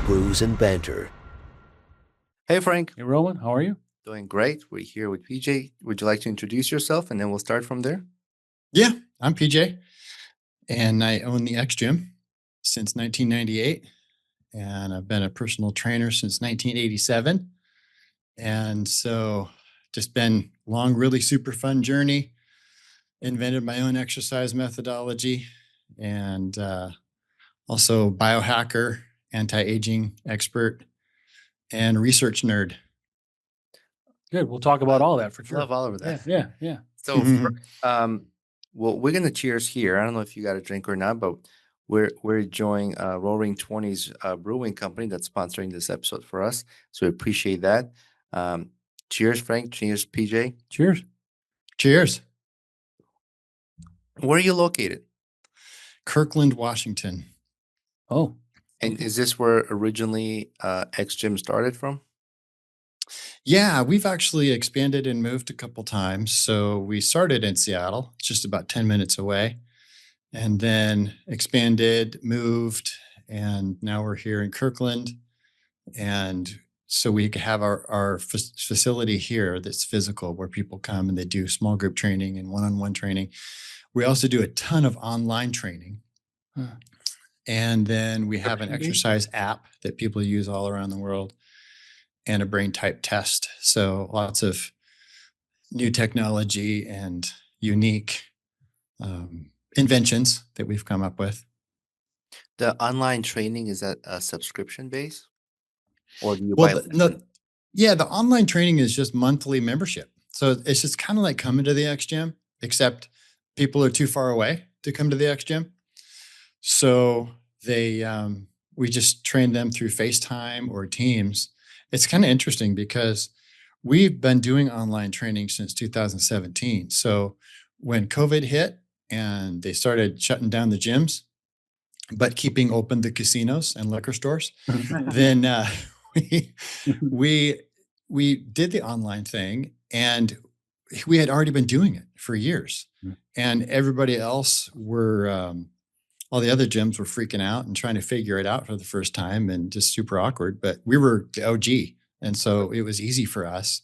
brews, and banter. Hey, Frank. Hey, Roman, how are you? Doing great. We're here with PJ. Would you like to introduce yourself and then we'll start from there? Yeah, I'm PJ, and I own the X Gym since 1998, and I've been a personal trainer since 1987. And so just been long, really super fun journey. Invented my own exercise methodology, and also biohacker, anti-aging expert, and research nerd. Good. We'll talk about all that for sure. Love all of that. Yeah. So, Mhm. well, we're gonna cheers here. I don't know if you got a drink or not, but we're enjoying Roaring Twenties Brewing Company that's sponsoring this episode for us. So we appreciate that. Cheers, Frank. Cheers, PJ. Cheers. Cheers. Where are you located? Kirkland, Washington. Oh, And is this where originally X Gym started from? Yeah, we've actually expanded and moved a couple times. So we started in Seattle, it's just about 10 minutes away, and then expanded, moved, and now we're here in Kirkland. And so we have our facility here that's physical where people come and they do small group training and one-on-one training. We also do a ton of online training. Huh. And then we have an Subscription-based? exercise app that people use all around the world, and a brain type test. So lots of new technology and unique inventions that we've come up with. The online training, is that a subscription base? Or do you Well, buy the online training is just monthly membership. So it's just kind of like coming to the X Gym, except people are too far away to come to the X Gym. So we just train them through FaceTime or Teams. It's kind of interesting because we've been doing online training since 2017. So when COVID hit and they started shutting down the gyms, but keeping open the casinos and liquor stores, then we did the online thing, and we had already been doing it for years. Mm. And everybody else all the other gyms were freaking out and trying to figure it out for the first time, and just super awkward. But we were the OG, and so it was easy for us.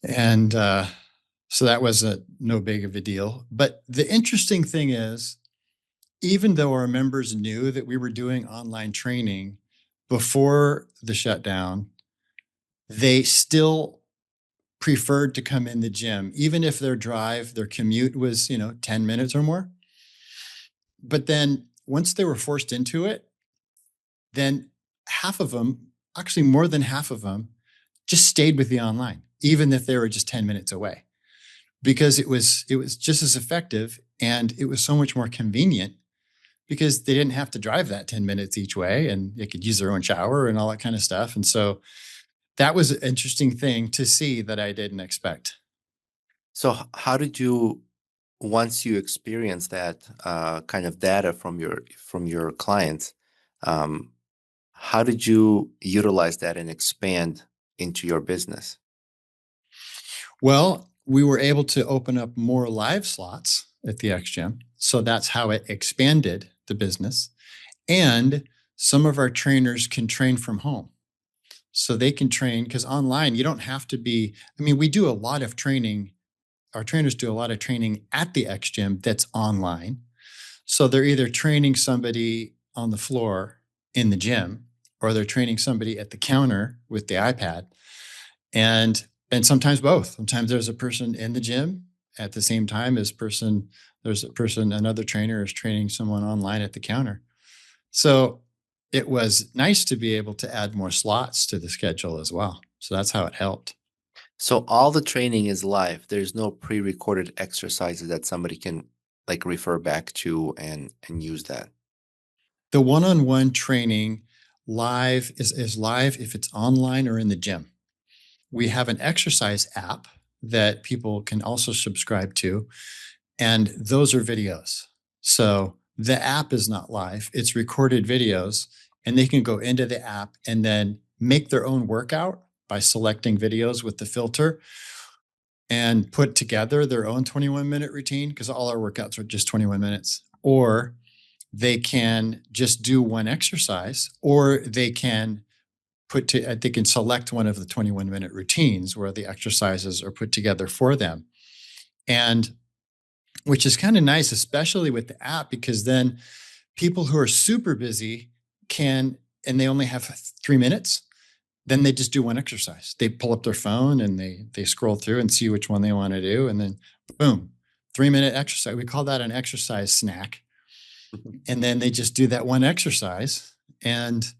And so that was no big of a deal. But the interesting thing is, even though our members knew that we were doing online training before the shutdown, they still preferred to come in the gym, even if their commute was, 10 minutes or more. But then once they were forced into it, then half of them, actually more than half of them, just stayed with the online, even if they were just 10 minutes away, because it was just as effective, and it was so much more convenient because they didn't have to drive that 10 minutes each way, and they could use their own shower and all that kind of stuff. And so that was an interesting thing to see that I didn't expect. So how did you, once you experience that kind of data from your clients, how did you utilize that and expand into your business? Well, we were able to open up more live slots at the X Gym. So that's how it expanded the business. And some of our trainers can train from home. So they can train, because online, you don't have to we do a lot of training. Our trainers do a lot of training at the X Gym that's online. So they're either training somebody on the floor in the gym, or they're training somebody at the counter with the iPad. And sometimes both. Sometimes there's a person in the gym at the same time as another trainer is training someone online at the counter. So it was nice to be able to add more slots to the schedule as well. So that's how it helped. So all the training is live. There's no pre-recorded exercises that somebody can like refer back to and use that. The one-on-one training live is live if it's online or in the gym. We have an exercise app that people can also subscribe to, and those are videos. So the app is not live, it's recorded videos, and they can go into the app and then make their own workout by selecting videos with the filter and put together their own 21-minute routine, because all our workouts are just 21 minutes. Or they can just do one exercise, or they can they can select one of the 21-minute routines where the exercises are put together for them. And which is kind of nice, especially with the app, because then people who are super busy can, and they only have 3 minutes, then they just do one exercise. They pull up their phone and they scroll through and see which one they want to do. And then boom, 3-minute exercise. We call that an exercise snack. And then they just do that one exercise. And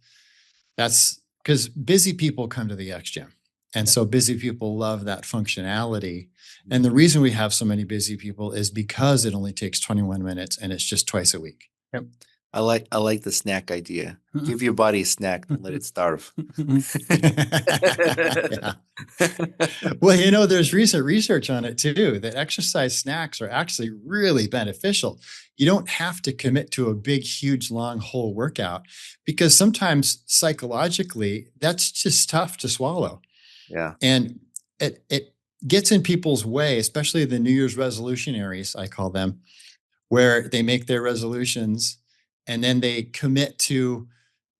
that's because busy people come to the X Gym. And so busy people love that functionality. And the reason we have so many busy people is because it only takes 21 minutes and it's just twice a week. Yep. I like the snack idea. Give your body a snack, don't let it starve. Yeah. Well, you know, there's recent research on it too, that exercise snacks are actually really beneficial. You don't have to commit to a big, huge, long, whole workout, because sometimes psychologically, that's just tough to swallow. Yeah. And it gets in people's way, especially the New Year's resolutionaries, I call them, where they make their resolutions and then they commit to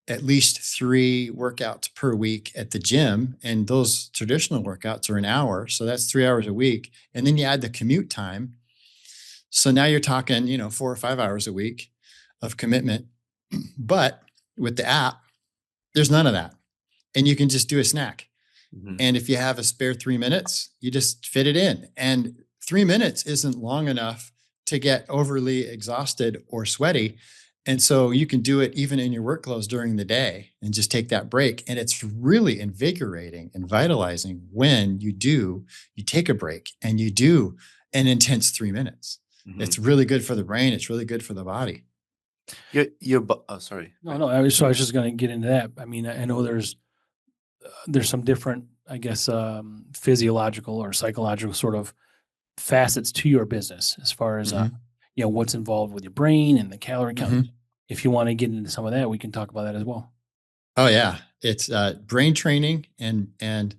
at least 3 workouts per week at the gym. And those traditional workouts are an hour. So that's 3 hours a week. And then you add the commute time. So now you're talking, 4 or 5 hours a week of commitment. But with the app, there's none of that. And you can just do a snack. Mhm. And if you have a spare 3 minutes, you just fit it in. And 3 minutes isn't long enough to get overly exhausted or sweaty. And so you can do it even in your work clothes during the day and just take that break. And it's really invigorating and vitalizing when you take a break and you do an intense 3 minutes. Mhm. It's really good for the brain. It's really good for the body. Oh, sorry. No. I was just going to get into that. I mean, I know there's some different, I guess, physiological or psychological sort of facets to your business as far as Mhm. what's involved with your brain and the calorie count. Mhm. If you want to get into some of that, we can talk about that as well. Oh yeah, it's brain training, and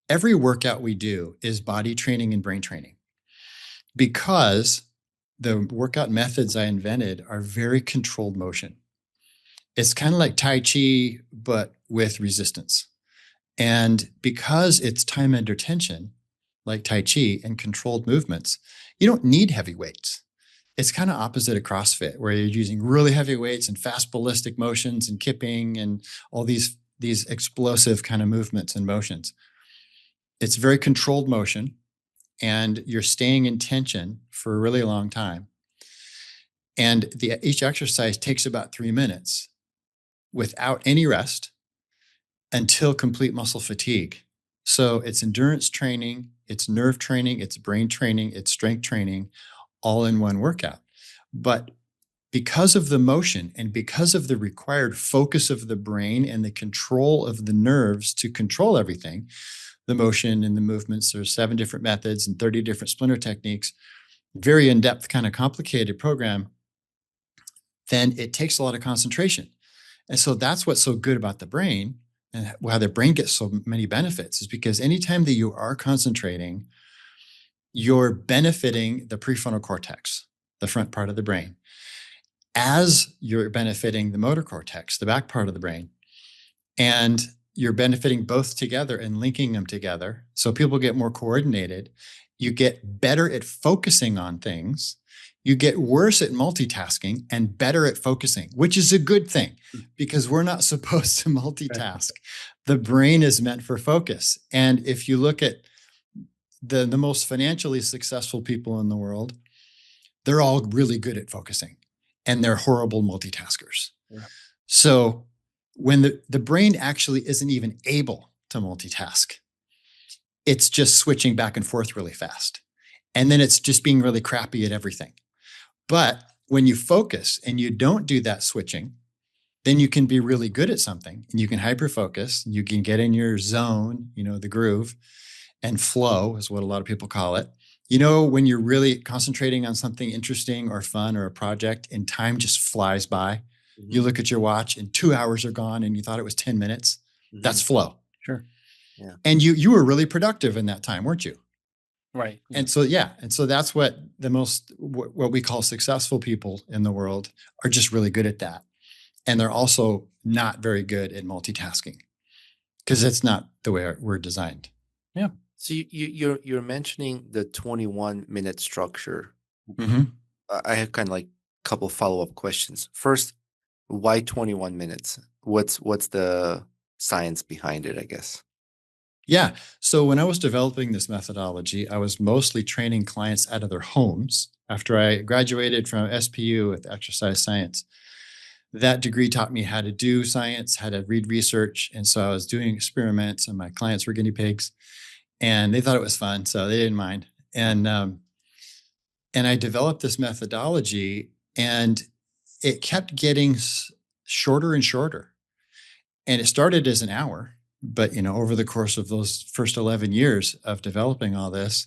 every workout we do is body training and brain training, because the workout methods I invented are very controlled motion. It's kind of like Tai Chi, but with resistance. And because it's time under tension, like Tai Chi, and controlled movements, you don't need heavy weights. It's kind of opposite of CrossFit, where you're using really heavy weights and fast ballistic motions and kipping and all these explosive kind of movements and motions. It's very controlled motion, and you're staying in tension for a really long time. And each exercise takes about 3 minutes without any rest until complete muscle fatigue. So it's endurance training, it's nerve training, it's brain training, it's strength training, all in one workout. But because of the motion and because of the required focus of the brain and the control of the nerves to control everything, the motion and the movements, there's 7 different methods and 30 different splinter techniques, very in-depth, kind of complicated program, then it takes a lot of concentration. And so that's what's so good about the brain, and why the brain gets so many benefits, is because anytime that you are concentrating, you're benefiting the prefrontal cortex, the front part of the brain, as you're benefiting the motor cortex, the back part of the brain. And you're benefiting both together and linking them together. So people get more coordinated. You get better at focusing on things. You get worse at multitasking and better at focusing, which is a good thing, because we're not supposed to multitask. The brain is meant for focus. And if you look at the most financially successful people in the world, they're all really good at focusing, and they're horrible multitaskers. Yeah. So when the brain actually isn't even able to multitask, it's just switching back and forth really fast. And then it's just being really crappy at everything. But when you focus and you don't do that switching, then you can be really good at something, and you can hyper focus, and you can get in your zone, the groove, and flow is what a lot of people call it. When you're really concentrating on something interesting or fun or a project, and time just flies by. Mm-hmm. You look at your watch and 2 hours are gone and you thought it was 10 minutes. Mm-hmm. That's flow. Sure. Yeah. And you were really productive in that time, weren't you? Right. And so, and so that's what what we call successful people in the world are just really good at that. And they're also not very good at multitasking because it's not the way we're designed. Yeah. So you're mentioning the 21-minute structure. Mm-hmm. I have kind of like a couple follow-up questions. First, why 21 minutes? What's the science behind it, I guess? Yeah. So when I was developing this methodology, I was mostly training clients out of their homes after I graduated from SPU with exercise science. That degree taught me how to do science, how to read research. And so I was doing experiments and my clients were guinea pigs and they thought it was fun. So they didn't mind. And I developed this methodology and it kept getting shorter and shorter. And it started as an hour, but over the course of those first 11 years of developing all this,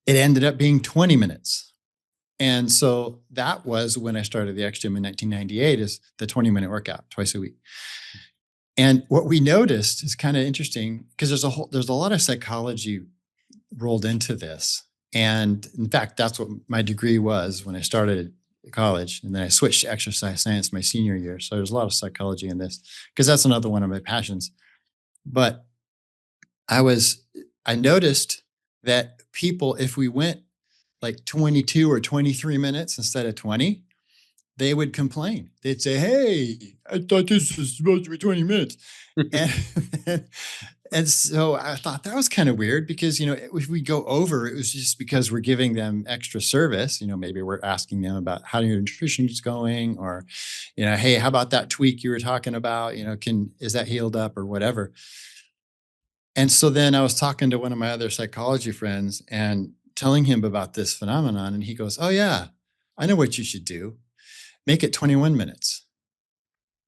it ended up being 20 minutes. And so that was when I started the X Gym in 1998, is the 20-minute workout twice a week. And what we noticed is kind of interesting because there's a lot of psychology rolled into this. And in fact, that's what my degree was when I started college. And then I switched to exercise science my senior year. So there's a lot of psychology in this because that's another one of my passions. But I noticed that people, if we went like 22 or 23 minutes instead of 20, they would complain. They'd say, "Hey, I thought this was supposed to be 20 minutes." and, and so I thought that was kind of weird because, if we go over, it was just because we're giving them extra service. Maybe we're asking them about how your nutrition is going or, hey, how about that tweak you were talking about? Is that healed up or whatever? And so then I was talking to one of my other psychology friends and telling him about this phenomenon. And he goes, "Oh, yeah, I know what you should do. Make it 21 minutes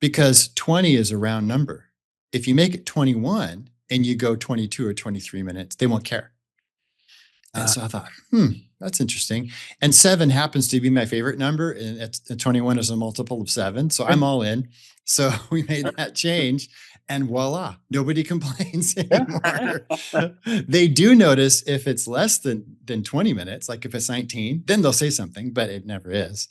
because 20 is a round number. If you make it 21 and you go 22 or 23 minutes, they won't care." And so I thought, that's interesting. And 7 happens to be my favorite number. And 21 is a multiple of 7. So I'm all in. So we made that change and voila, nobody complains anymore. They do notice if it's less than 20 minutes, like if it's 19, then they'll say something, but it never is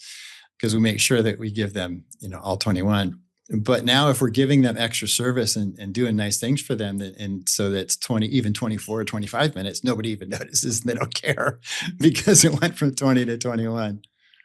because we make sure that we give them, all 21. But now if we're giving them extra service and doing nice things for them, and so that's 20, even 24 or 25 minutes, nobody even notices and they don't care because it went from 20 to 21.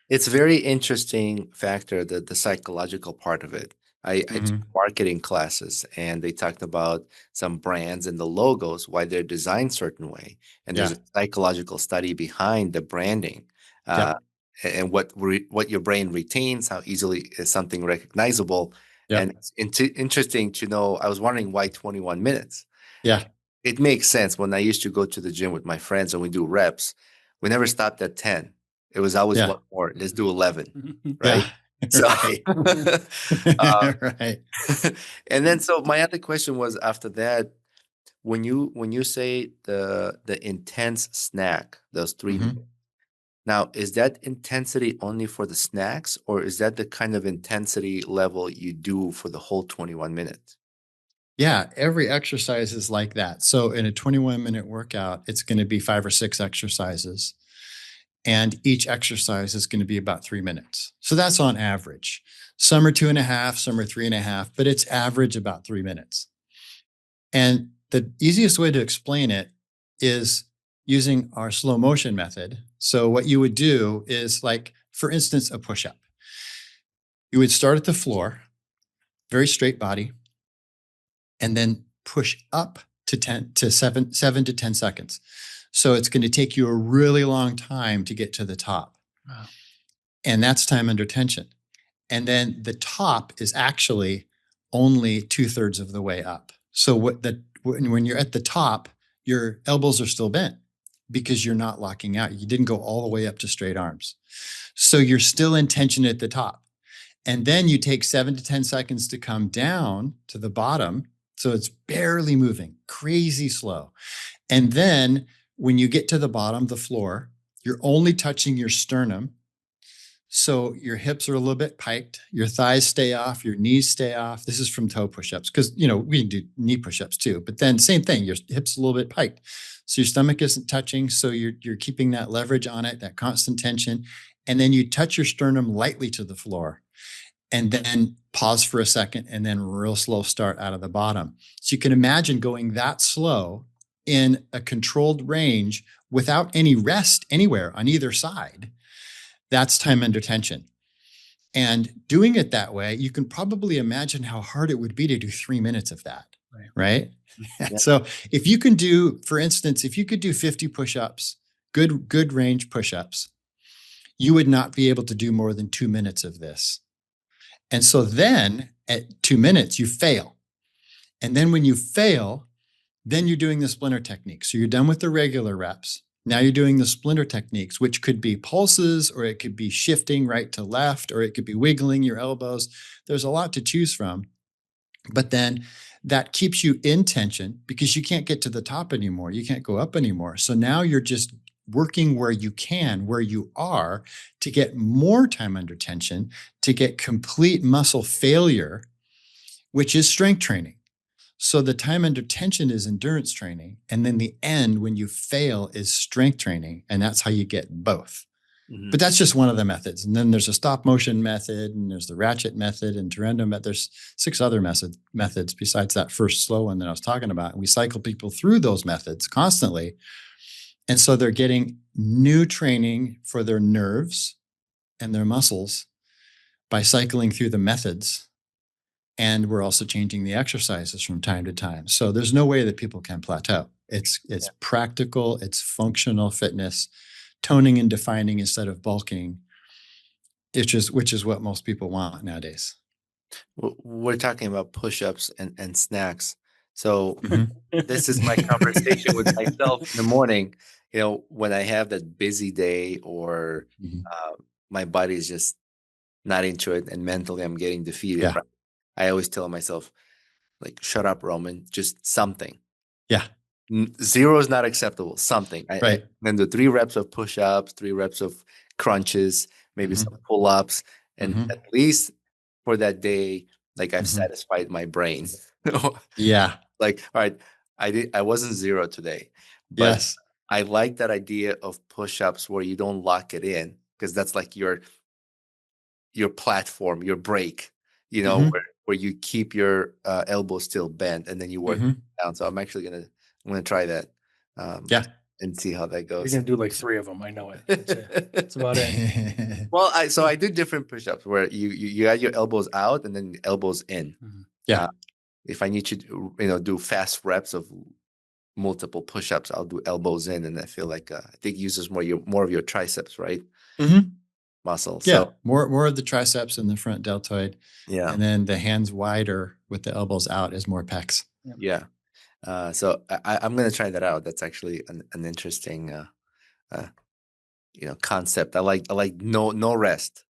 It's very interesting factor, the psychological part of it. I took marketing classes and they talked about some brands and the logos, why they're designed certain way. And there's a psychological study behind the branding. And what your brain retains, how easily is something recognizable. And it's interesting to know, I was wondering why 21 minutes. Yeah. It makes sense. When I used to go to the gym with my friends and we do reps, we never stopped at 10. It was always one more. Let's do 11, right? So, right. And then, so my other question was after that, when you say the intense snack, those 3 minutes, now, is that intensity only for the snacks, or is that the kind of intensity level you do for the whole 21 minutes? Yeah, every exercise is like that. So in a 21-minute workout, it's going to be 5 or 6 exercises. And each exercise is going to be about 3 minutes. So that's on average. Some are 2.5, some are 3.5, but it's average about 3 minutes. And the easiest way to explain it is using our slow motion method. So what you would do is, like, for instance, a push-up. You would start at the floor, very straight body, and then push up to 7 to 10 seconds. So it's going to take you a really long time to get to the top. Wow. And that's time under tension. And then the top is actually only 2/3 of the way up. So when you're at the top, your elbows are still bent because you're not locking out. You didn't go all the way up to straight arms. So you're still in tension at the top. And then you take 7 to 10 seconds to come down to the bottom. So it's barely moving, crazy slow. And then when you get to the bottom, the floor, you're only touching your sternum. So your hips are a little bit piked, your thighs stay off, your knees stay off. This is from toe push-ups because, we can do knee push-ups too, but then same thing, your hips a little bit piked. So your stomach isn't touching. So you're keeping that leverage on it, that constant tension. And then you touch your sternum lightly to the floor and then pause for a second and then real slow start out of the bottom. So you can imagine going that slow in a controlled range without any rest anywhere on either side. That's time under tension. And doing it that way, you can probably imagine how hard it would be to do 3 minutes of that, right? Yeah. So if you can do, for instance, if you could do 50 push-ups, good range push-ups, you would not be able to do more than 2 minutes of this. And so then at 2 minutes, you fail. And then when you fail, then you're doing the splinter technique. So you're done with the regular reps. Now you're doing the splinter techniques, which could be pulses, or it could be shifting right to left, or it could be wiggling your elbows. There's a lot to choose from. But then that keeps you in tension because you can't get to the top anymore. You can't go up anymore. So now you're just working where you can, where you are, to get more time under tension, to get complete muscle failure, which is strength training. So the time under tension is endurance training. And then the end, when you fail, is strength training. And that's how you get both. Mhm. But that's just one of the methods. And then there's a stop motion method, and there's the ratchet method and Turendo method. There's 6 other methods besides that first slow one that I was talking about. And we cycle people through those methods constantly. And so they're getting new training for their nerves and their muscles by cycling through the methods. And we're also changing the exercises from time to time. So there's no way that people can plateau. It's practical, it's functional fitness, toning and defining instead of bulking, which is what most people want nowadays. We're talking about push-ups and snacks. So Mhm. this is my conversation with myself in the morning. When I have that busy day or Mhm. my body is just not into it and mentally I'm getting defeated, Yeah. right? I always tell myself, like, shut up, Roman, just something. Yeah. 0 is not acceptable. Something. Right. Then the 3 reps of push-ups, 3 reps of crunches, maybe Mhm. some pull-ups, and Mhm. at least for that day, like I've Mhm. satisfied my brain. Yeah. Like, all right, I wasn't 0 today, but Yes. I like that idea of push-ups where you don't lock it in, because that's like your platform, your break, Mhm. where you keep your elbow still bent and then you work Mhm. down. So I'm gonna try that, Yeah. and see how that You're goes. going to do like 3 of them. I know it. That's about it. Well, I do different push-ups where you got your elbows out and then elbows in. Yeah. If I need to do fast reps of multiple push-ups, I'll do elbows in, and I feel like I think it uses more of your triceps, right? Mhm. Muscle. Yeah. So More of the triceps and the front deltoid. yeah. And then the hands wider with the elbows out is more pecs. Yeah. So I'm gonna try that out. That's actually an interesting concept. I like no rest.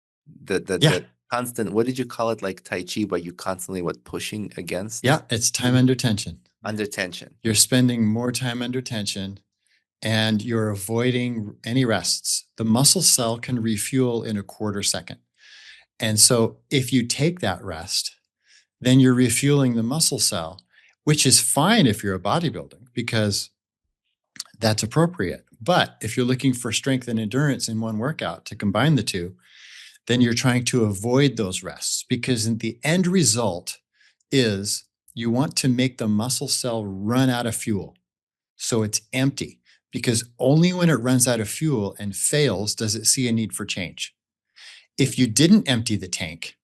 The Yeah. constant, what did you call it? Like Tai Chi, but you constantly pushing against Yeah. It's time under tension. under tension. You're spending more time under tension and you're avoiding any rests. The muscle cell can refuel in a quarter second. And so if you take that rest, then you're refueling the muscle cell, which is fine if you're a bodybuilder because that's appropriate. But if you're looking for strength and endurance in one workout to combine the two, then you're trying to avoid those rests because the end result is you want to make the muscle cell run out of fuel. So it's empty because only when it runs out of fuel and fails does it see a need for change. If you didn't empty the tank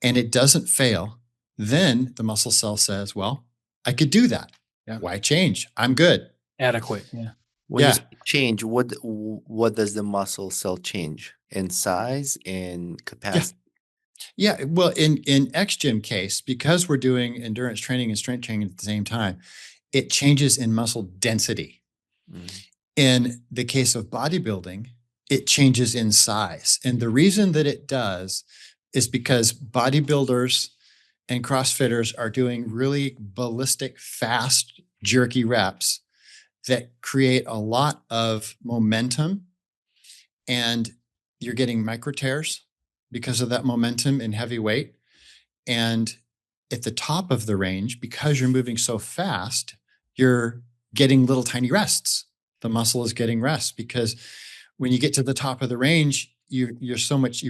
and it doesn't fail, then the muscle cell says, well, I could do that. Yeah. Why change? I'm good. Adequate. Yeah. When you Yeah. say change, what does the muscle cell change in size, in capacity? Yeah. Well, in X Gym case, because we're doing endurance training and strength training at the same time, it changes in muscle density. Mm. In the case of bodybuilding, it changes in size. And the reason that it does is because bodybuilders and CrossFitters are doing really ballistic, fast, jerky reps that create a lot of momentum, and you're getting micro tears because of that momentum and heavy weight. And at the top of the range, because you're moving so fast, you're getting little tiny rests. The muscle is getting rest because when you get to the top of the range, you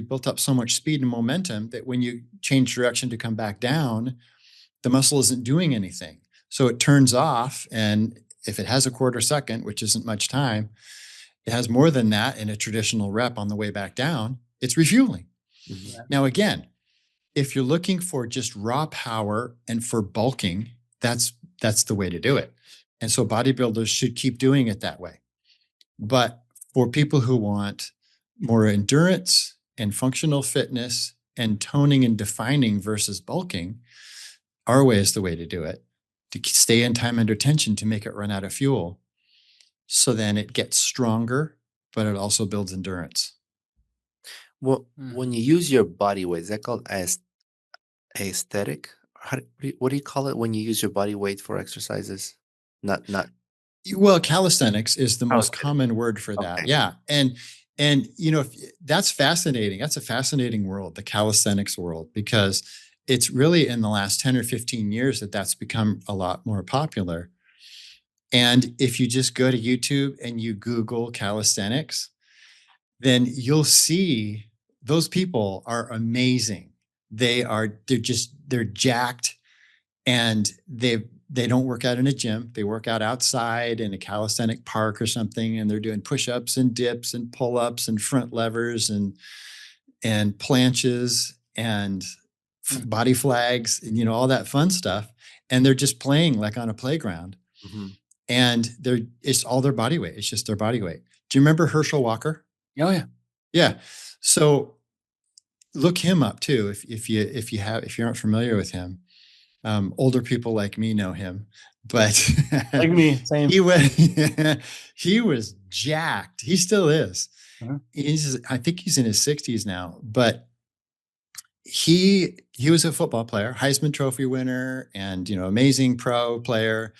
built up so much speed and momentum that when you change direction to come back down, the muscle isn't doing anything. So it turns off. And if it has a quarter second, which isn't much time, it has more than that in a traditional rep on the way back down, it's refueling. Mhm. Now, again, if you're looking for just raw power and for bulking, that's the way to do it. And so bodybuilders should keep doing it that way. But for people who want more endurance and functional fitness and toning and defining versus bulking, our way is the way to do it, to stay in time under tension to make it run out of fuel. So then it gets stronger, but it also builds endurance. Well, when you use your body weight, is that called aesthetic? What do you call it when you use your body weight for exercises? Not Well, calisthenics is the most Calisthenics. common word for that. Okay. Yeah. And that's fascinating. That's a fascinating world, the calisthenics world, because it's really in the last 10 or 15 years that that's become a lot more popular. And if you just go to YouTube and you Google calisthenics, then you'll see those people are amazing. They're jacked, and they don't work out in a gym. They work out outside in a calisthenic park or something, and they're doing push-ups and dips and pull-ups and front levers and planches and body flags and all that fun stuff. And they're just playing like on a playground. Mhm. And it's all their body weight. It's just their body weight. Do you remember Herschel Walker? Oh yeah. Yeah. So look him up too if you aren't familiar with him. Older people like me know him, but Like me, same. he was jacked. He still is. Uh-huh. I think he's in his 60s now, but he was a football player, Heisman Trophy winner, and amazing pro player,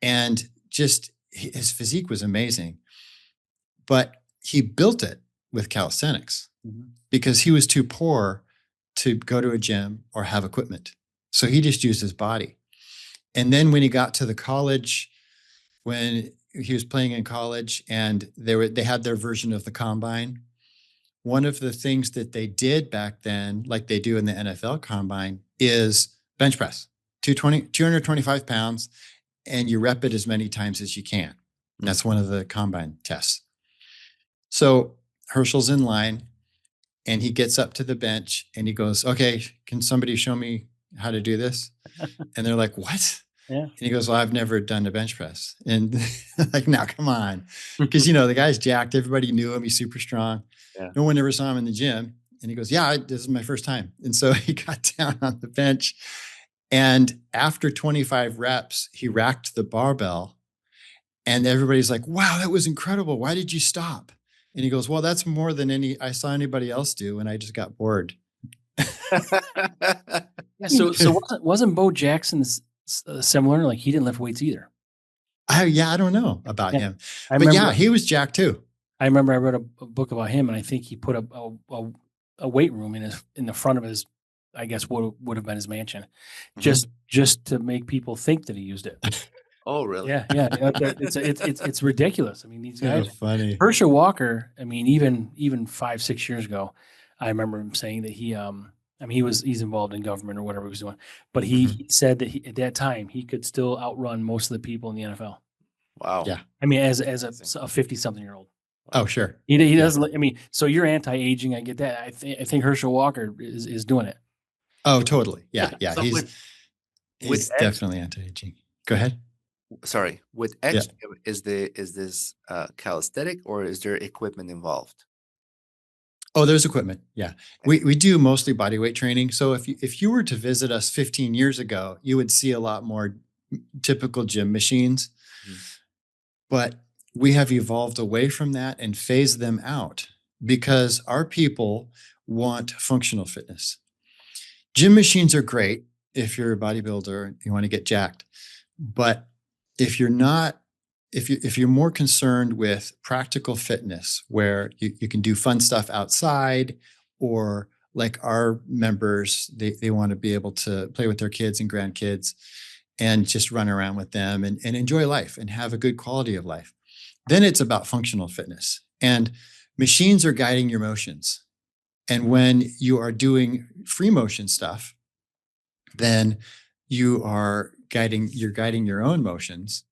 and just his physique was amazing. But he built it with calisthenics because he was too poor to go to a gym or have equipment. So he just used his body. And then when he got to the college, when he was playing in college and they had their version of the combine, one of the things that they did back then, like they do in the NFL combine, is bench press, 225 pounds, and you rep it as many times as you can. That's one of the combine tests. So Herschel's in line and he gets up to the bench and he goes, "Okay, can somebody show me how to do this?" And they're like, "What?" Yeah. And he goes, "Well, I've never done a bench press." And like, now come on. Because, the guy's jacked. Everybody knew him. He's super strong. Yeah. No one ever saw him in the gym. And he goes, "Yeah, this is my first time." And so he got down on the bench. And after 25 reps, he racked the barbell. And everybody's like, "Wow, that was incredible. Why did you stop?" And he goes, "Well, that's more than I saw anybody else do. And I just got bored." Yeah. So wasn't Bo Jackson similar? Like he didn't lift weights either. I don't know about him. I But remember, he was jacked too. I remember I read a book about him, and I think he put a weight room in the front of his, I guess would have been his mansion, just to make people think that he used it. Oh, really? Yeah. It's ridiculous. I mean, these guys. Funny. Herschel Walker. I mean, even 5-6 years ago, I remember him saying that he's involved in government or whatever he was doing, but he said that at that time he could still outrun most of the people in the NFL. Wow. Yeah. I mean, as a 50-something-year-old. Oh, sure. He doesn't. I mean, so you're anti-aging. I get that. I think Herschel Walker is doing it. Oh, totally. Yeah. So He's definitely anti-aging. Go ahead. Sorry, with X, is this calisthenic or is there equipment involved? Oh, there's equipment. Yeah. We do mostly body weight training. So if you were to visit us 15 years ago, you would see a lot more typical gym machines. But we have evolved away from that and phased them out because our people want functional fitness. Gym machines are great if you're a bodybuilder and you want to get jacked. But if you're not, if you're more concerned with practical fitness, where you can do fun stuff outside or like our members, they want to be able to play with their kids and grandkids and just run around with them and enjoy life and have a good quality of life. Then it's about functional fitness, and machines are guiding your motions. And when you are doing free motion stuff, then you're guiding your own motions.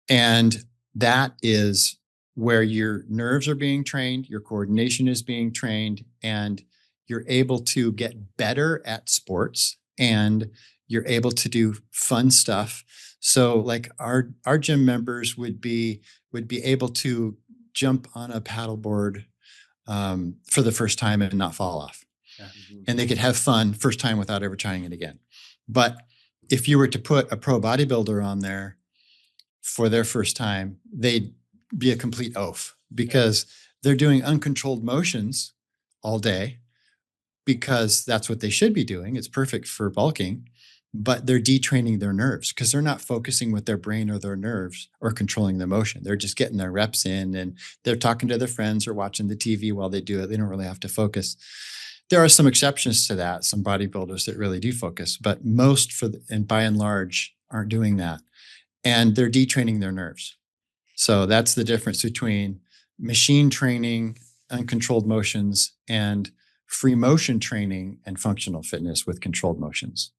And that is where your nerves are being trained, your coordination is being trained, and you're able to get better at sports, and you're able to do fun stuff. So like our gym members would be able to jump on a paddleboard for the first time and not fall off. Yeah. And they could have fun first time without ever trying it again. But if you were to put a pro bodybuilder on there for their first time, they'd be a complete oaf, because they're doing uncontrolled motions all day, because that's what they should be doing. It's perfect for bulking, but they're detraining their nerves because they're not focusing with their brain or their nerves or controlling the motion. They're just getting their reps in, and they're talking to their friends or watching the TV while they do it. They don't really have to focus. There are some exceptions to that, some bodybuilders that really do focus, but most and by and large aren't doing that. And they're detraining their nerves. So that's the difference between machine training, uncontrolled motions, and free motion training and functional fitness with controlled motions.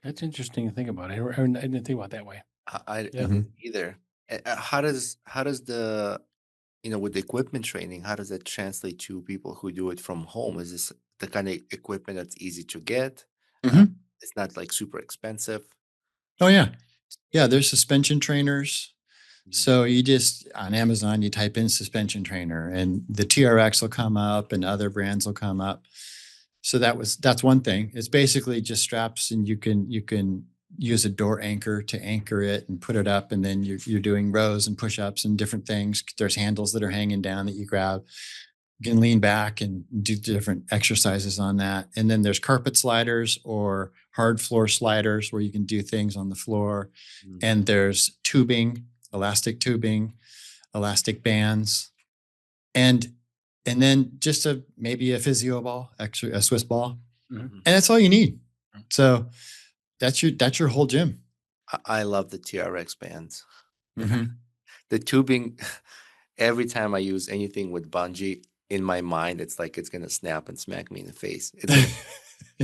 That's interesting to think about. I didn't think about it that way. I Yeah. didn't either. How does the with the equipment training, how does that translate to people who do it from home? Is this the kind of equipment that's easy to get? Mhm. It's not like super expensive. Oh yeah. Yeah, there's suspension trainers. So you just, on Amazon, you type in suspension trainer and the TRX will come up and other brands will come up. So that's one thing. It's basically just straps, and you can use a door anchor to anchor it and put it up, and then you're doing rows and push-ups and different things. There's handles that are hanging down that you grab. You can lean back and do different exercises on that. And then there's carpet sliders or hard floor sliders where you can do things on the floor. And there's tubing, elastic tubing, elastic bands, and then just maybe a physio ball, a Swiss ball. Mhm. And that's all you need. So that's your whole gym. I love the TRX bands. Mhm. The tubing, every time I use anything with bungee, in my mind, it's like it's gonna snap and smack me in the face. It's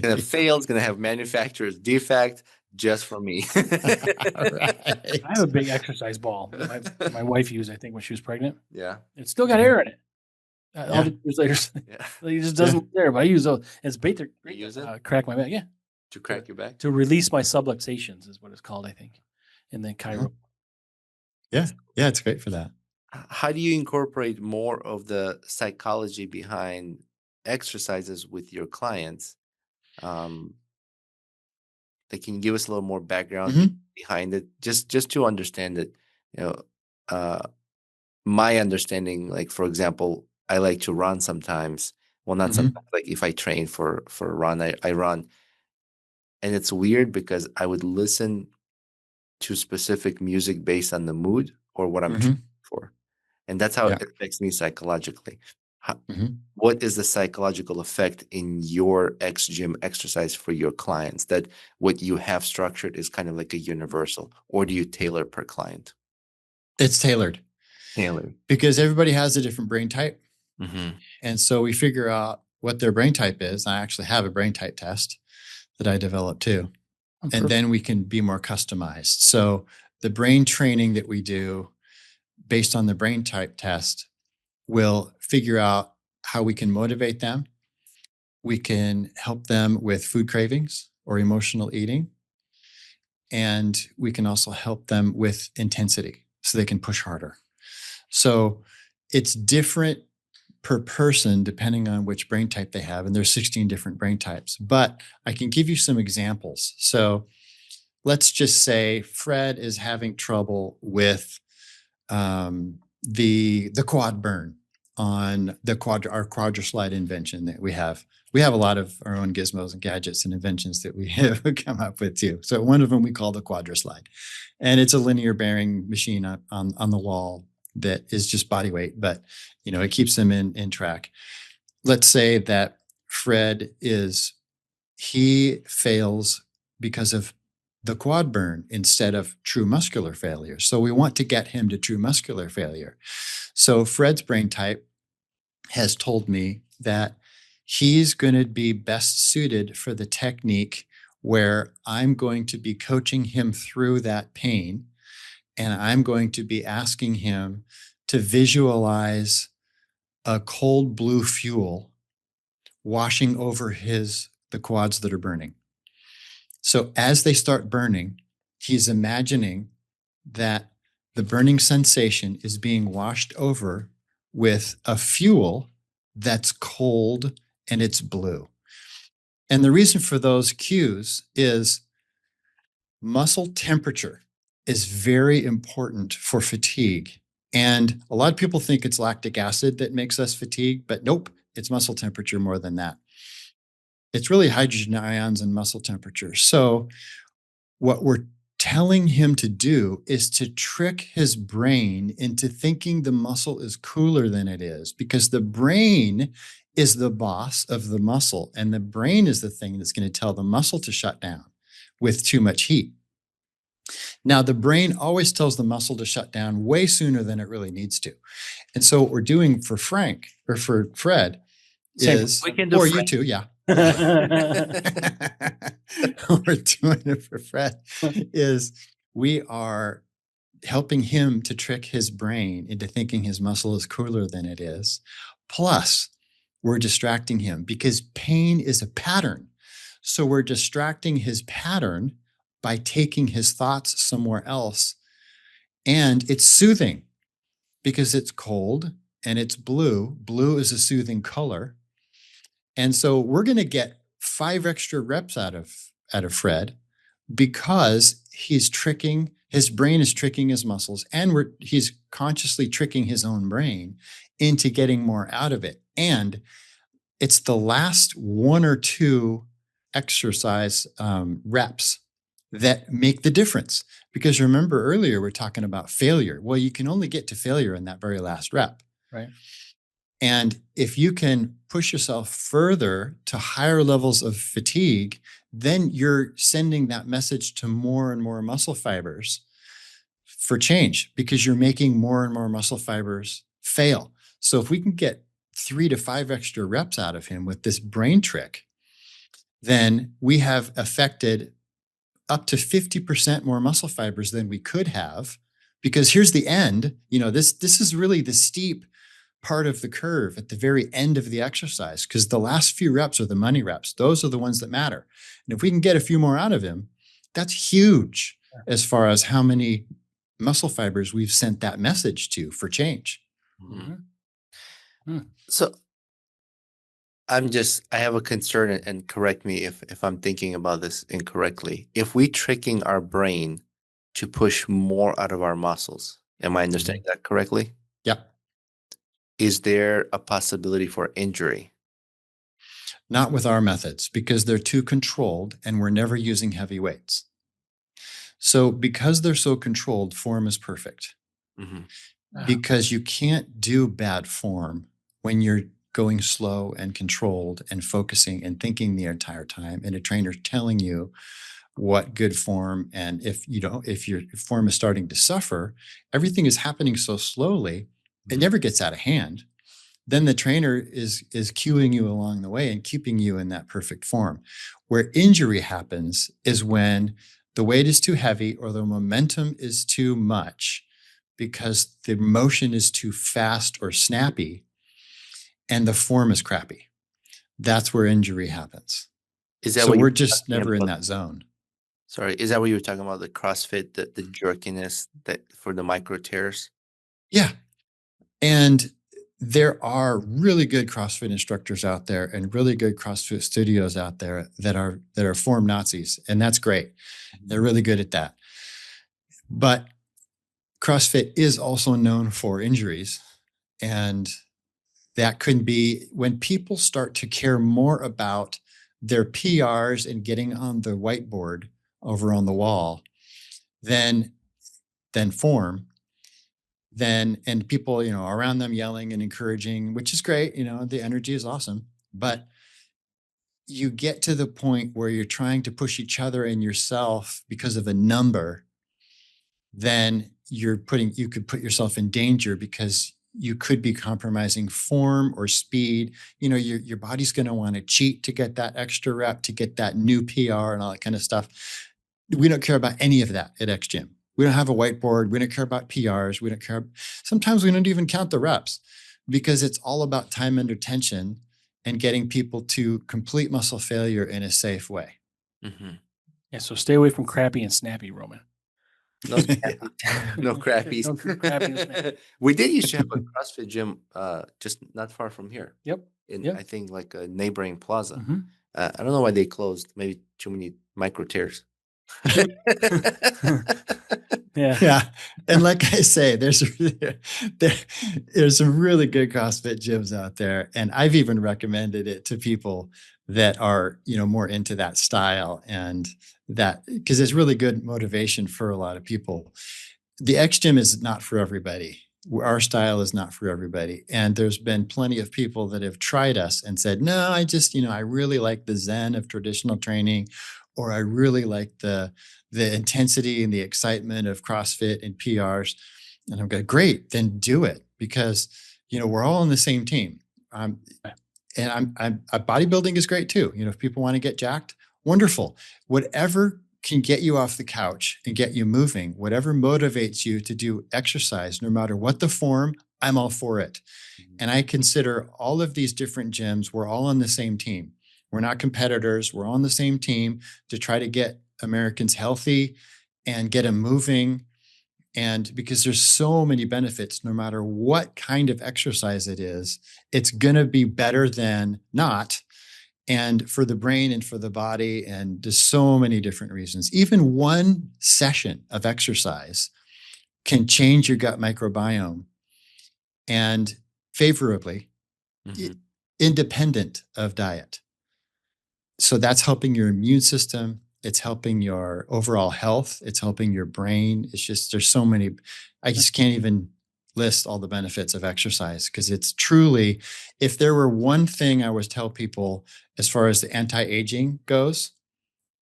gonna fail. It's gonna have manufacturer's defect just for me. Right. I have a big exercise ball that my wife used, I think, when she was pregnant. Yeah. It's still got air in it. All Yeah. the years later, Yeah. it just doesn't there. But I use those. It's great to use it? crack my back. Yeah, To crack your back? to release my subluxations is what it's called, I think, in the chiro. Yeah. Yeah. It's great for that. How do you incorporate more of the psychology behind exercises with your clients? Can you give us a little more background Mhm. behind it, just to understand it? You know, uh, my understanding, like for example, I like to run sometimes. Well, not Mhm. sometimes. Like if I train for a run, I run, and it's weird because I would listen to specific music based on the mood or what I'm training Mhm. for. And that's how Yeah. it affects me psychologically. Mhm. What is the psychological effect in your gym exercise for your clients, that what you have structured is kind of like a universal, or do you tailor per client? It's tailored Tailor. because everybody has a different brain type. Mm-hmm. And so we figure out what their brain type is. I actually have a brain type test that I developed too. And then we can be more customized. So the brain training that we do based on the brain type test will figure out how we can motivate them. We can help them with food cravings or emotional eating. And we can also help them with intensity so they can push harder. So it's different per person depending on which brain type they have. And there's 16 different brain types. But I can give you some examples. So let's just say Fred is having trouble with the quad burn on our quadrislide invention that we have. We have a lot of our own gizmos and gadgets and inventions that we have come up with too. So one of them we call the quadrislide, and it's a linear bearing machine on the wall that is just body weight, but it keeps them in track. Let's say that Fred is he fails because of the quad burn instead of true muscular failure. So we want to get him to true muscular failure. So Fred's brain type has told me that he's going to be best suited for the technique where I'm going to be coaching him through that pain, and I'm going to be asking him to visualize a cold blue fuel washing over the quads that are burning. So as they start burning, he's imagining that the burning sensation is being washed over with a fuel that's cold and it's blue. And the reason for those cues is muscle temperature is very important for fatigue. And a lot of people think it's lactic acid that makes us fatigue, but nope, it's muscle temperature more than that. It's really hydrogen ions and muscle temperature. So what we're telling him to do is to trick his brain into thinking the muscle is cooler than it is, because the brain is the boss of the muscle, and the brain is the thing that's going to tell the muscle to shut down with too much heat. Now, the brain always tells the muscle to shut down way sooner than it really needs to. And so what we're doing for Frank or for Fred is, or you too, yeah. What we're doing it for Fred is we are helping him to trick his brain into thinking his muscle is cooler than it is. Plus, we're distracting him because pain is a pattern. So we're distracting his pattern by taking his thoughts somewhere else. And it's soothing because it's cold and it's blue. Blue is a soothing color. And so we're going to get 5 extra reps out of Fred because his brain is tricking his muscles, and he's consciously tricking his own brain into getting more out of it. And it's the last 1 or 2 exercise reps that make the difference. Because remember earlier, we're talking about failure. Well, you can only get to failure in that very last rep. Right. And if you can push yourself further to higher levels of fatigue, then you're sending that message to more and more muscle fibers for change, because you're making more and more muscle fibers fail. So if we can get 3 to 5 extra reps out of him with this brain trick, then we have affected up to 50% more muscle fibers than we could have. Because here's the end, this is really the steep part of the curve at the very end of the exercise, because the last few reps are the money reps. Those are the ones that matter. And if we can get a few more out of him, that's huge as far as how many muscle fibers we've sent that message to for change. Mm-hmm. So I have a concern, and correct me if I'm thinking about this incorrectly. If we're tricking our brain to push more out of our muscles, am I understanding that correctly? Yep. Is there a possibility for injury? Not with our methods, because they're too controlled and we're never using heavy weights. So because they're so controlled, form is perfect. Mm-hmm. Because you can't do bad form when you're going slow and controlled and focusing and thinking the entire time, and a trainer telling you what good form, and if your form is starting to suffer, everything is happening so slowly, it never gets out of hand. Then the trainer is cueing you along the way and keeping you in that perfect form. Where injury happens is when the weight is too heavy or the momentum is too much because the motion is too fast or snappy and the form is crappy. That's where injury happens. So we're just never in that zone. Sorry, is that what you were talking about, the CrossFit, the jerkiness that for the micro tears? Yeah. And there are really good CrossFit instructors out there and really good CrossFit studios out there that are form Nazis, and that's great. They're really good at that. But CrossFit is also known for injuries, and that could be when people start to care more about their PRs and getting on the whiteboard over on the wall than form. And people, around them yelling and encouraging, which is great. The energy is awesome. But you get to the point where you're trying to push each other and yourself because of a number, then you could put yourself in danger because you could be compromising form or speed. Your body's going to want to cheat to get that extra rep, to get that new PR and all that kind of stuff. We don't care about any of that at X Gym. We don't have a whiteboard. We don't care about PRs. We don't care. Sometimes we don't even count the reps because it's all about time under tension and getting people to complete muscle failure in a safe way. Mm-hmm. Yeah. So stay away from crappy and snappy, Roman. No, no crappies. No crappy and snappy. We did used to have a CrossFit gym just not far from here. Yep. I think like a neighboring plaza. Mm-hmm. I don't know why they closed. Maybe too many micro tears. Yeah. And like I say, there's some really good CrossFit gyms out there. And I've even recommended it to people that are, more into that style, and that because it's really good motivation for a lot of people. The X Gym is not for everybody. Our style is not for everybody. And there's been plenty of people that have tried us and said, no, I just, I really like the zen of traditional training, or I really like the intensity and the excitement of CrossFit and PRs. And I'm going, great, then do it, because, we're all on the same team. And bodybuilding is great too. If people want to get jacked, wonderful. Whatever can get you off the couch and get you moving, whatever motivates you to do exercise, no matter what the form, I'm all for it. And I consider all of these different gyms, we're all on the same team. We're not competitors. We're on the same team to try to get Americans healthy and get them moving. And because there's so many benefits, no matter what kind of exercise it is, it's going to be better than not. And for the brain and for the body, and there's so many different reasons. Even one session of exercise can change your gut microbiome, and favorably, independent of diet. So that's helping your immune system. It's helping your overall health. It's helping your brain. It's just, there's so many, I just can't even list all the benefits of exercise, because it's truly, if there were one thing I would tell people as far as the anti-aging goes,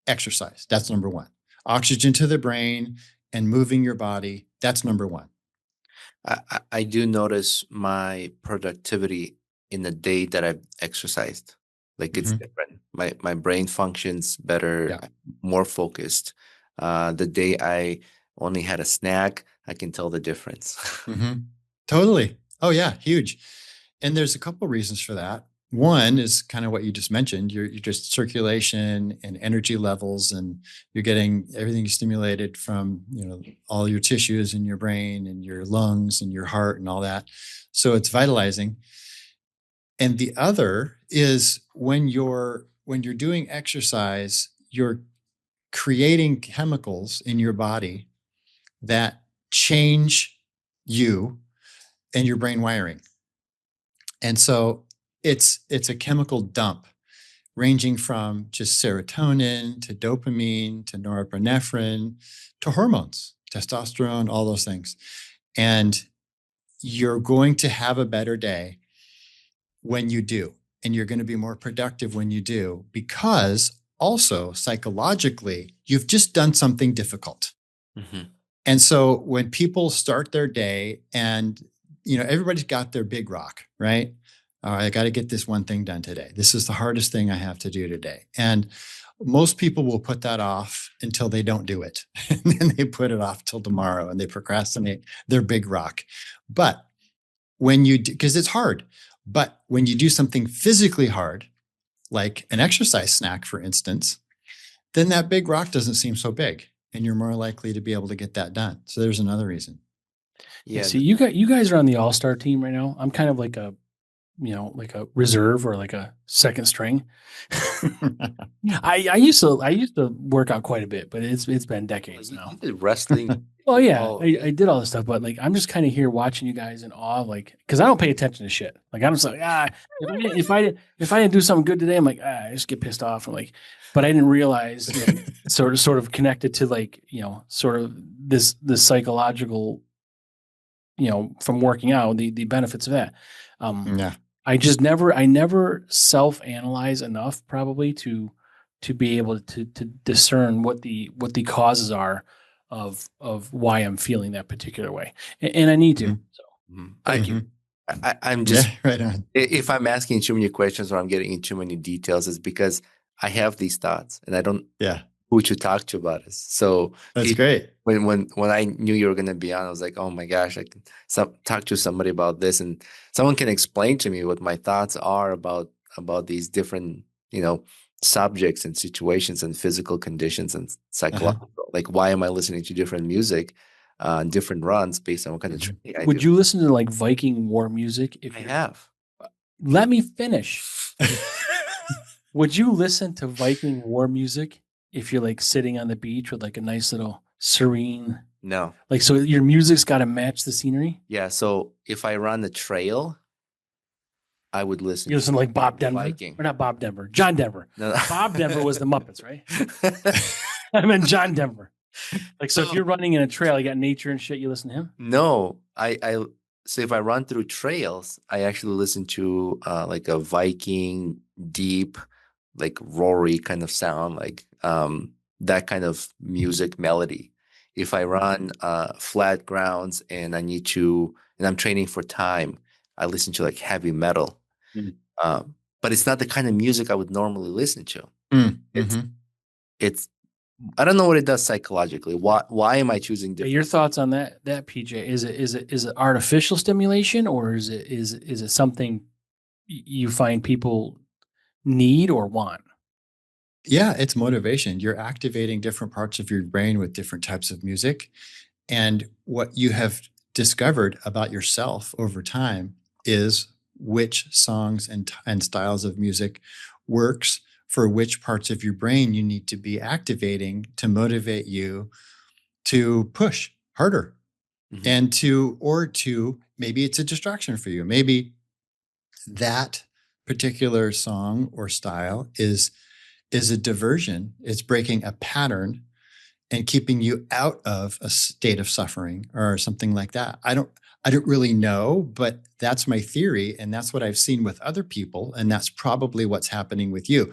exercise. That's number one. Oxygen to the brain and moving your body. That's number one. I do notice my productivity in the day that I've exercised. Like it's different. My brain functions better, more focused. The day I only had a snack, I can tell the difference. Totally. Oh yeah, huge. And there's a couple of reasons for that. One is kind of what you just mentioned. You're just circulation and energy levels, and you're getting everything stimulated from, all your tissues in your brain and your lungs and your heart and all that. So it's vitalizing. And the other is when you're doing exercise, you're creating chemicals in your body that change you and your brain wiring. And so it's a chemical dump ranging from just serotonin to dopamine to norepinephrine to hormones, testosterone, all those things. And you're going to have a better day when you do, and you're going to be more productive when you do, because also psychologically, you've just done something difficult. And so when people start their day and, everybody's got their big rock, right? I got to get this one thing done today. This is the hardest thing I have to do today. And most people will put that off until they don't do it. And then they put it off till tomorrow and they procrastinate their big rock. But when you do, because it's hard, but when you do something physically hard, like an exercise snack, for instance, then that big rock doesn't seem so big, and you're more likely to be able to get that done. So there's another reason. Yeah. See, you guys are on the all-star team right now. I'm kind of like a reserve or like a second string. I used to work out quite a bit, but it's been decades now. You did wrestling. Well, yeah, I did all this stuff, but like I'm just kind of here watching you guys in awe, like because I don't pay attention to shit. Like I'm just like if I didn't do something good today, I'm like I just get pissed off. I'm like, but I didn't realize sort of connected to like sort of this psychological from working out the benefits of that. I never self-analyze enough probably to be able to discern what the causes are of why I'm feeling that particular way. And I need to. Mhm. So I, thank you. I'm Yeah, just, right on. if I'm asking too many questions or I'm getting into too many details, it's because I have these thoughts and I don't Yeah, who to talk to about it. So that's great. when I knew you were gonna be on, I was like, oh my gosh, I can talk to somebody about this, and someone can explain to me what my thoughts are about these different, subjects and situations and physical conditions and Uh-huh. psychological. Like, why am I listening to different music, different runs based on what kind of Mhm. training I Would do? you listen to like Viking war music if I you're have. let me finish. Would you listen to Viking war music if you're like sitting on the beach with like a nice little serene, No. like, so your music's got to match the scenery? Yeah. So if I run the trail, I would listen You listen to like Bob to Denver, Viking. or not Bob Denver, John Denver. No. Bob Denver was the Muppets, right? I meant John Denver. Like, so if you're running in a trail, you got nature and shit, you listen to him? No, so if I run through trails, I actually listen to like a Viking deep, like roary kind of sound, like that kind of music melody. If I run flat grounds and I'm training for time, I listen to like heavy metal. Mm. But it's not the kind of music I would normally listen to. Mm, It's mhm. it's I don't know what it does psychologically. Why am I choosing Hey, your different? thoughts on that PJ? Is it artificial stimulation, or is it something you find people need or want? Yeah, it's motivation. You're activating different parts of your brain with different types of music. And what you have discovered about yourself over time is which songs and styles of music works for which parts of your brain you need to be activating to motivate you to push harder Mhm. and to maybe it's a distraction for you. Maybe that particular song or style is a diversion. It's breaking a pattern and keeping you out of a state of suffering or something like that. I don't really know, but that's my theory and that's what I've seen with other people and that's probably what's happening with you.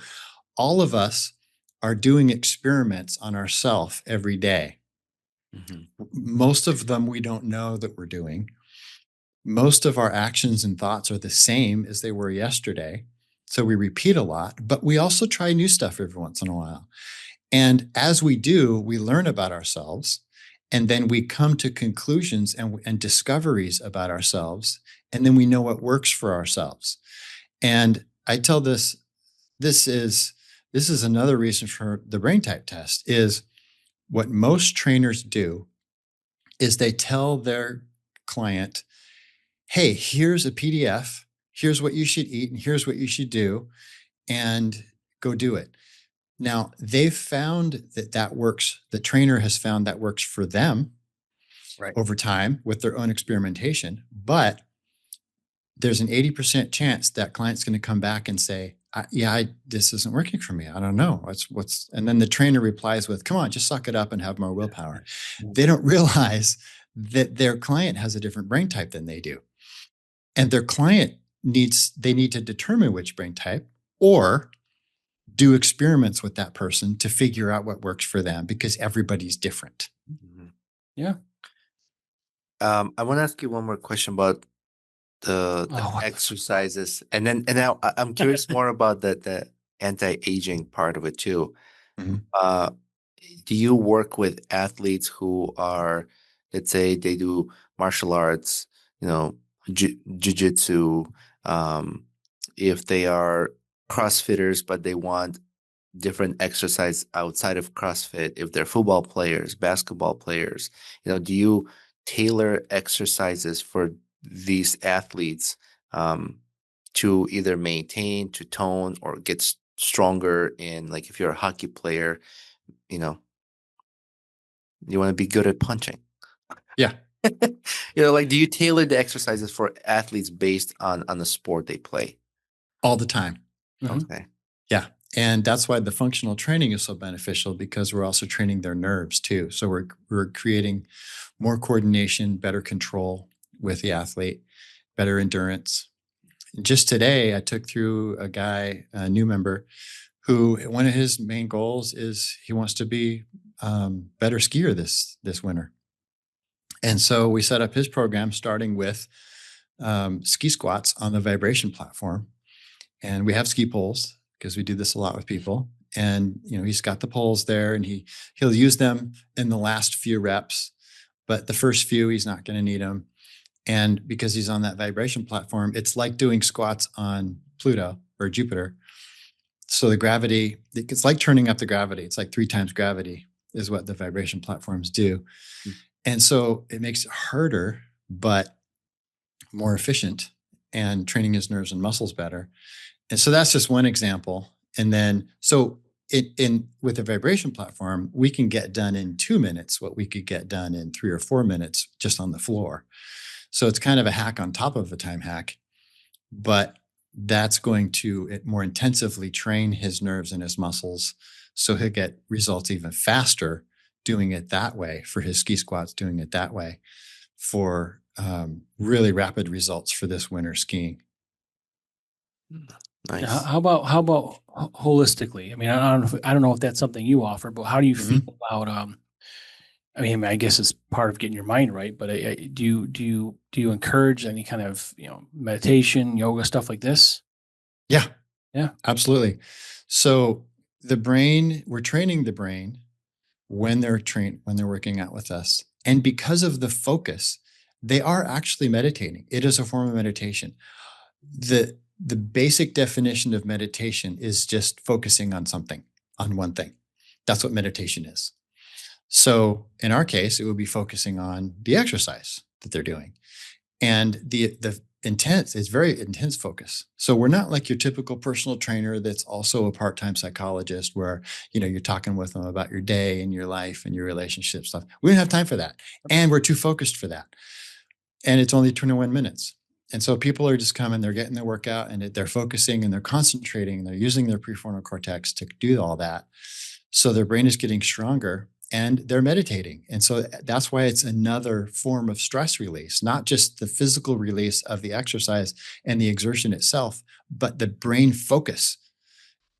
All of us are doing experiments on ourselves every day. Mhm. Most of them we don't know that we're doing. Most of our actions and thoughts are the same as they were yesterday. So we repeat a lot, but we also try new stuff every once in a while. And as we do, we learn about ourselves and then we come to conclusions and discoveries about ourselves. And then we know what works for ourselves. And I tell this is this is another reason for the brain type test is what most trainers do is they tell their client, hey, here's a PDF, here's what you should eat, and here's what you should do, and go do it. Now, they've found that works. The trainer has found that works for them Right. over time with their own experimentation. But there's an 80% chance that client's going to come back and say, this isn't working for me. I don't know. And then the trainer replies with, come on, just suck it up and have more willpower. They don't realize that their client has a different brain type than they do. And their client they need to determine which brain type or do experiments with that person to figure out what works for them because everybody's different. Mhm. Yeah. I want to ask you one more question about the Oh, what the exercises, and now I'm curious more about the anti-aging part of it too. Mhm. Uh, do you work with athletes who are, let's say, they do martial arts, jiu-jitsu, if they are CrossFitters, but they want different exercise outside of CrossFit, if they're football players, basketball players, do you tailor exercises for these athletes to either maintain, to tone, or get stronger in, like if you're a hockey player, you know, you want to be good at punching. Yeah, Like, do you tailor the exercises for athletes based on the sport they play? all the time. Mhm. Okay. Yeah. And that's why the functional training is so beneficial because we're also training their nerves too. So we're creating more coordination, better control with the athlete, better endurance. just today, I took through a guy, a new member, who one of his main goals is he wants to be better skier this winter. And so we set up his program starting with ski squats on the vibration platform. And we have ski poles because we do this a lot with people. And he's got the poles there, and he'll use them in the last few reps, but the first few he's not going to need them. And because he's on that vibration platform, it's like doing squats on Pluto or Jupiter. So the gravity, it's like turning up the gravity. It's like 3 times gravity is what the vibration platforms do. And so it makes it harder, but more efficient, and training his nerves and muscles better. And so that's just one example. And then, so with a vibration platform, we can get done in 2 minutes what we could get done in 3 or 4 minutes just on the floor. So it's kind of a hack on top of a time hack, but that's going to more intensively train his nerves and his muscles. So he'll get results even faster doing it that way, for his ski squats, doing it that way, for really rapid results for this winter skiing. Nice. How about holistically? I mean, I don't know if that's something you offer, but how do you feel about I mean, I guess it's part of getting your mind right, but do you encourage any kind of meditation, yoga, stuff like this? Yeah, Yeah, absolutely. So we're training the brain when they're working out with us, and because of the focus, they are actually meditating. It is a form of meditation. The basic definition of meditation is just focusing on something, on one thing. That's what meditation is. So in our case, it would be focusing on the exercise that they're doing. And the intense is very intense focus. So we're not like your typical personal trainer that's also a part-time psychologist where, you're talking with them about your day and your life and your relationship stuff. We don't have time for that. And we're too focused for that. And it's only 21 minutes. And so people are just coming, they're getting their workout, and they're focusing and they're concentrating and they're using their prefrontal cortex to do all that. So their brain is getting stronger and they're meditating. And so that's why it's another form of stress release, not just the physical release of the exercise and the exertion itself, but the brain focus.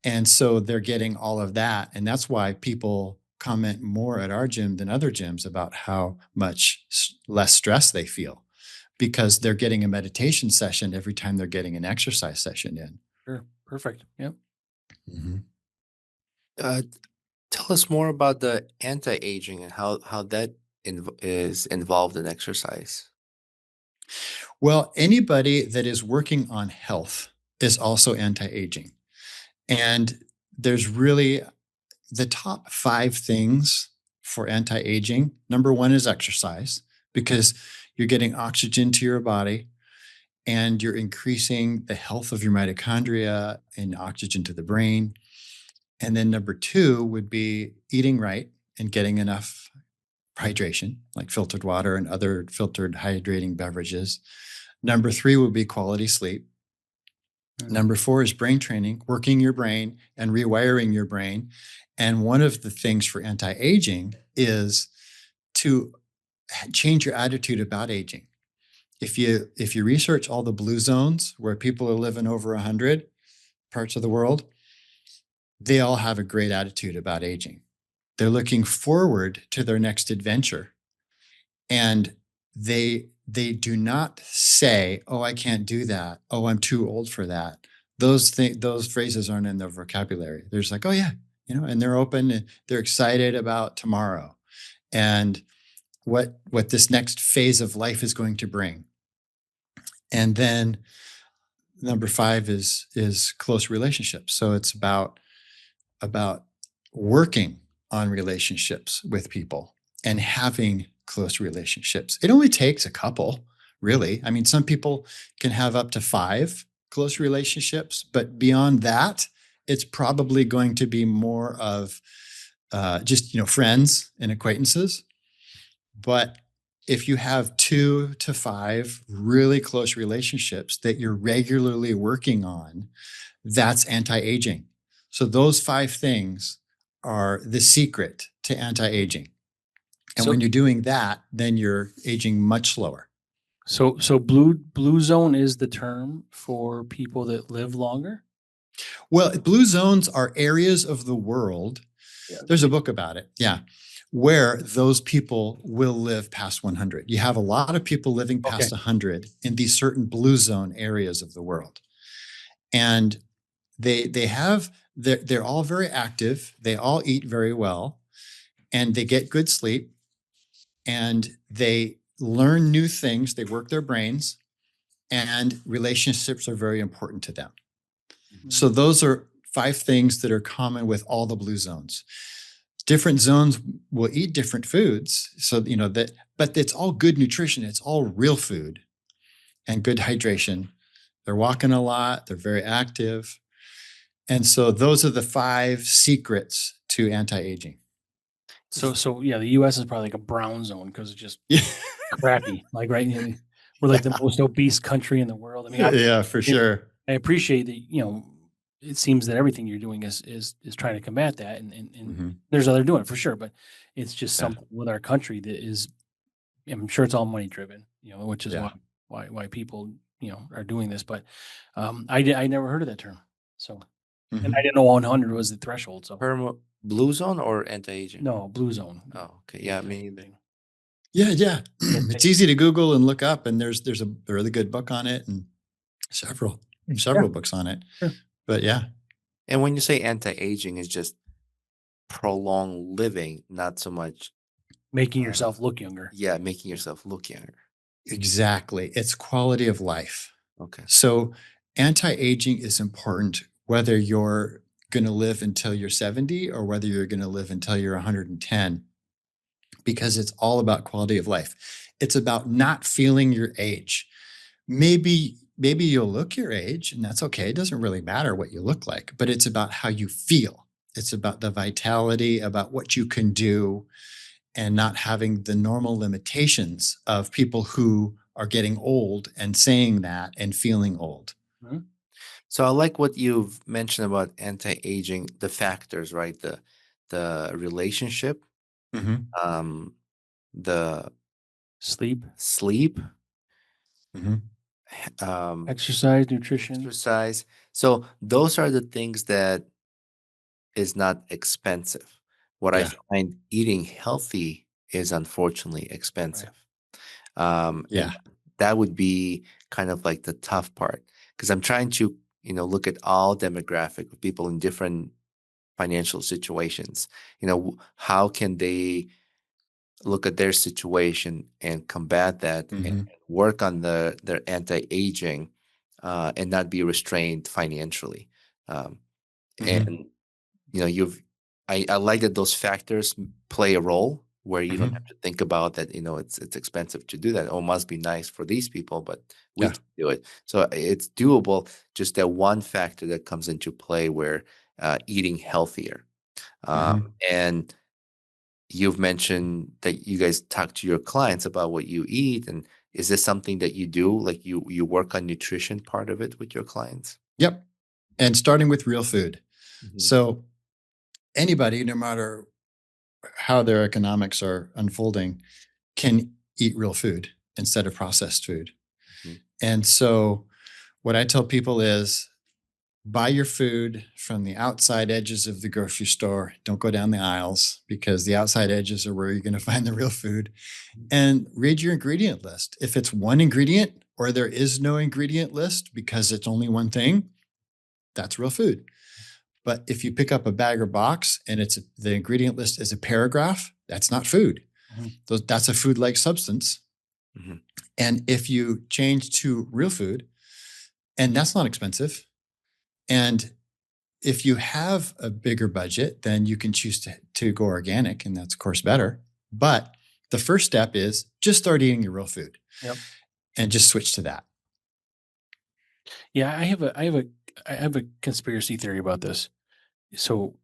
And so they're getting all of that. And that's why people comment more at our gym than other gyms about how much less stress they feel, because they're getting a meditation session every time they're getting an exercise session in. sure, perfect. Yep. Mm-hmm. Tell us more about the anti-aging and how that is involved in exercise. Well, anybody that is working on health is also anti-aging. And there's really the top 5 things for anti-aging. Number 1 is exercise, because you're getting oxygen to your body and you're increasing the health of your mitochondria and oxygen to the brain. And then number 2 would be eating right and getting enough hydration, like filtered water and other filtered hydrating beverages. Number 3 would be quality sleep. Number 4 is brain training, working your brain and rewiring your brain. And one of the things for anti-aging is to change your attitude about aging. If you research all the blue zones where people are living over 100 parts of the world, they all have a great attitude about aging. They're looking forward to their next adventure. And they do not say, "Oh, I can't do that. Oh, I'm too old for that." Those phrases aren't in their vocabulary. They're just like, "Oh yeah," and they're open and they're excited about tomorrow and what this next phase of life is going to bring. And then number 5 is close relationships. So it's about working on relationships with people and having close relationships. It only takes a couple, really. I mean, some people can have up to 5 close relationships, but beyond that, it's probably going to be more of just friends and acquaintances. But if you have 2 to 5 really close relationships that you're regularly working on, that's anti-aging. So those 5 things are the secret to anti-aging. And So- when you're doing that, then you're aging much slower. So blue zone is the term for people that live longer. Well, blue zones are areas of the world. Yeah. There's a book about it. Yeah. Where those people will live past 100. You have a lot of people living past 100 in these certain blue zone areas of the world. And they're all very active. They all eat very well and they get good sleep and they learn new things. They work their brains and relationships are very important to them. So those are 5 things that are common with all the blue zones. Different zones will eat different foods. So, but it's all good nutrition. It's all real food and good hydration. They're walking a lot. They're very active. And so those are the 5 secrets to anti-aging. So yeah, the U.S. is probably like a brown zone because it's just Yeah. crappy. Like right, we're like the most obese country in the world. I mean, Yeah, for sure. I appreciate that. It seems that everything you're doing is trying to combat that, and there's other doing it for sure. But it's just something with our country that is, I'm sure it's all money driven. Which is why people are doing this. But I never heard of that term. So, and I didn't know 100 was the threshold. So, Blue zone or anti-aging? no, blue zone. Oh, okay. Yeah, me neither. Yeah. It's easy to Google and look up, and there's a really good book on it, and several books on it. Sure. But yeah. And when you say anti-aging, it's just prolonged living, not so much making yourself look younger. Yeah, making yourself look younger. Exactly. It's quality of life. Okay. So anti-aging is important whether you're going to live until you're 70 or whether you're going to live until you're 110, because it's all about quality of life. It's about not feeling your age. Maybe you'll look your age, and that's okay. It doesn't really matter what you look like, but it's about how you feel. It's about the vitality, about what you can do, and not having the normal limitations of people who are getting old and saying that and feeling old. Mm-hmm. So I like what you've mentioned about anti-aging, the factors, right? The relationship, the sleep, exercise, nutrition. So those are the things that is not expensive. What I find eating healthy is unfortunately expensive. Right. And that would be kind of like the tough part, because I'm trying to, look at all demographic of people in different financial situations. How can they look at their situation and combat that and work on their anti-aging and not be restrained financially. And I like that those factors play a role where you don't have to think about that, it's expensive to do that. Oh, it must be nice for these people, but we can do it. So it's doable. Just that one factor that comes into play where eating healthier. And you've mentioned that you guys talk to your clients about what you eat. And is this something that you do? Like you work on nutrition part of it with your clients? Yep. And starting with real food. So anybody, no matter how their economics are unfolding, can eat real food instead of processed food. And so what I tell people is buy your food from the outside edges of the grocery store. Don't go down the aisles, because the outside edges are where you're going to find the real food. And read your ingredient list. If it's one ingredient or there is no ingredient list because it's only one thing, that's real food. But if you pick up a bag or box and the ingredient list is a paragraph, that's not food. That's a food-like substance. And if you change to real food, and that's not expensive, and if you have a bigger budget, then you can choose to go organic, and that's of course better. But the first step is just start eating your real food, and just switch to that. Yeah, I have a conspiracy theory about this. So,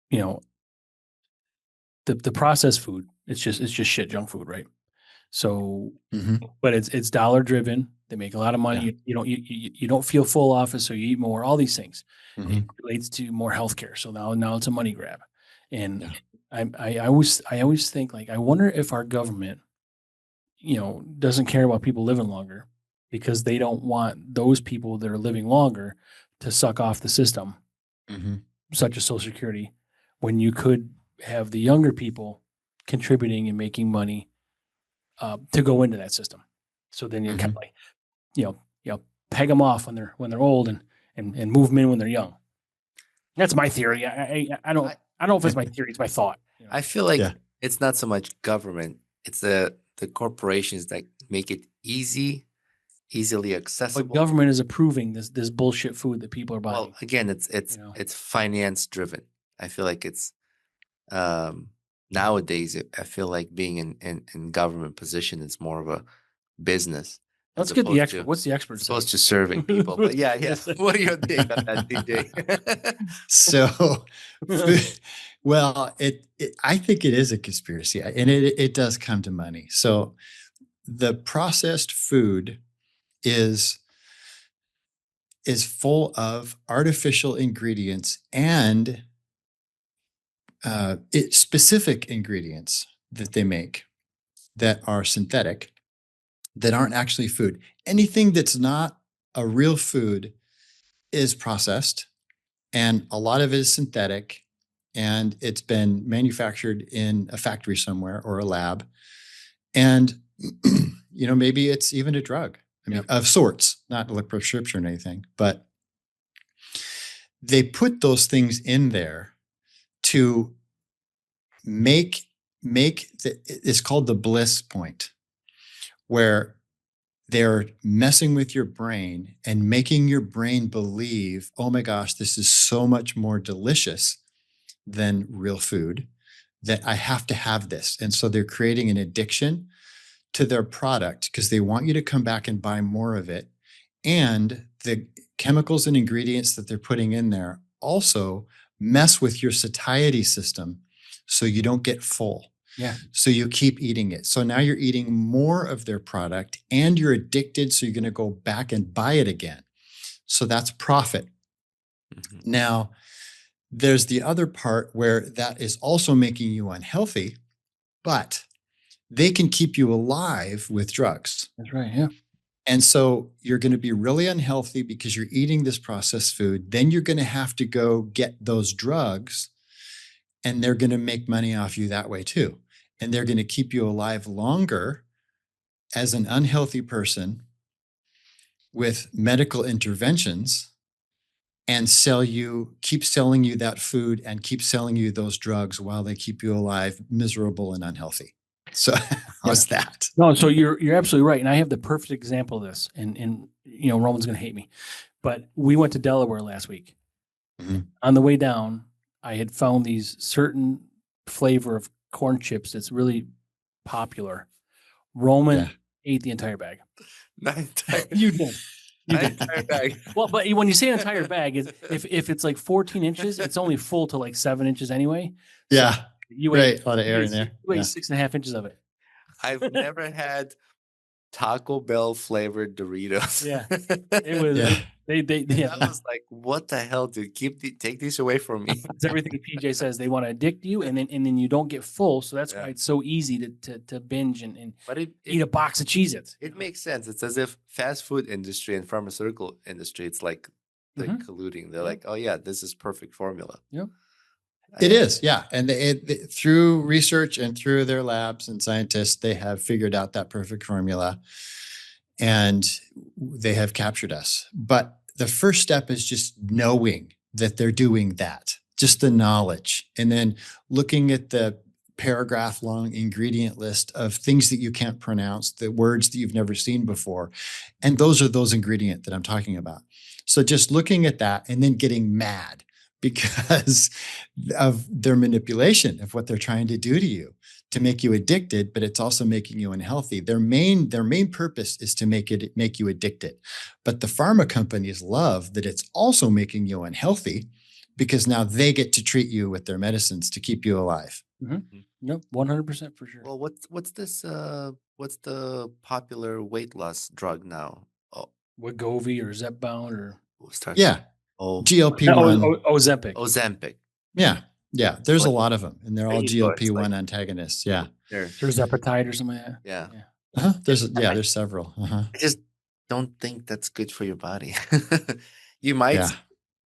the processed food, it's just shit, junk food, right? So, but it's dollar driven. They make a lot of money. You don't feel full off it, so you eat more. All these things. It relates to more healthcare. So now it's a money grab, and I always think, like, I wonder if our government, doesn't care about people living longer because they don't want those people that are living longer to suck off the system, such as Social Security, when you could have the younger people contributing and making money to go into that system. So then you kind of like, peg them off when they're old and move them in when they're young. That's my theory. I don't know if it's my theory. It's my thought. I feel like it's not so much government. It's the corporations that make it easily accessible. But government is approving this bullshit food that people are buying. Well, again, it's finance driven. I feel like it's nowadays. I feel like being in government position is more of a business. Let's get the expert. What's the expert supposed to serving people? But yeah. What are your take on that, DJ? So, well, I think it is a conspiracy, and it does come to money. So, the processed food is full of artificial ingredients and specific ingredients that they make that are synthetic, that aren't actually food. Anything that's not a real food is processed, and a lot of it is synthetic, and it's been manufactured in a factory somewhere or a lab. And, maybe it's even a drug, of sorts, not like prescription or anything, but they put those things in there to make it's called the bliss point, where they're messing with your brain and making your brain believe, oh my gosh, this is so much more delicious than real food, that I have to have this. And so they're creating an addiction to their product because they want you to come back and buy more of it. And the chemicals and ingredients that they're putting in there also mess with your satiety system so you don't get full. Yeah. So you keep eating it. So now you're eating more of their product and you're addicted. So you're going to go back and buy it again. So that's profit. Now, there's the other part where that is also making you unhealthy, but they can keep you alive with drugs. That's right. Yeah. And so you're going to be really unhealthy because you're eating this processed food. Then you're going to have to go get those drugs, and they're going to make money off you that way too. And they're going to keep you alive longer as an unhealthy person with medical interventions, and keep selling you that food and keep selling you those drugs while they keep you alive, miserable and unhealthy. So how's that? No, so you're absolutely right. And I have the perfect example of this. And Roman's going to hate me, but we went to Delaware last week. On the way down, I had found these certain flavor of corn chips that's really popular. Roman ate the entire bag. You did. Entire bag. Well, but when you say an entire bag, if it's like 14 inches, it's only full to like 7 inches anyway. Yeah. So you ate a lot of air in there. You ate 6.5 inches of it. I've never had Taco Bell flavored Doritos. Yeah. It was I was like, what the hell, dude? Take these away from me. It's everything PJ says. They want to addict you, and then you don't get full. So that's why it's so easy to binge and eat a box of Cheez-Its. It makes sense. It's as if fast food industry and pharmaceutical industry, it's like they're colluding. They're like, oh yeah, this is perfect formula. Yeah. It is, yeah. And through research and through their labs and scientists, they have figured out that perfect formula, and they have captured us. But the first step is just knowing that they're doing that, just the knowledge, and then looking at the paragraph long ingredient list of things that you can't pronounce, the words that you've never seen before. And those are those ingredients that I'm talking about. So just looking at that and then getting mad because of their manipulation of what they're trying to do to you to make you addicted, but it's also making you unhealthy. Their main purpose is to make you addicted. But the pharma companies love that it's also making you unhealthy because now they get to treat you with their medicines to keep you alive. Yep, 100% for sure. Well, what's this? What's the popular weight loss drug now? Oh, Wegovy or Zepbound or GLP-1. Ozempic. Ozempic. Yeah. There's a lot of them, and they're all GLP-1 antagonists. Yeah. Tirzepatide or something like that. Yeah. There's several. I just don't think that's good for your body. You might Yeah. see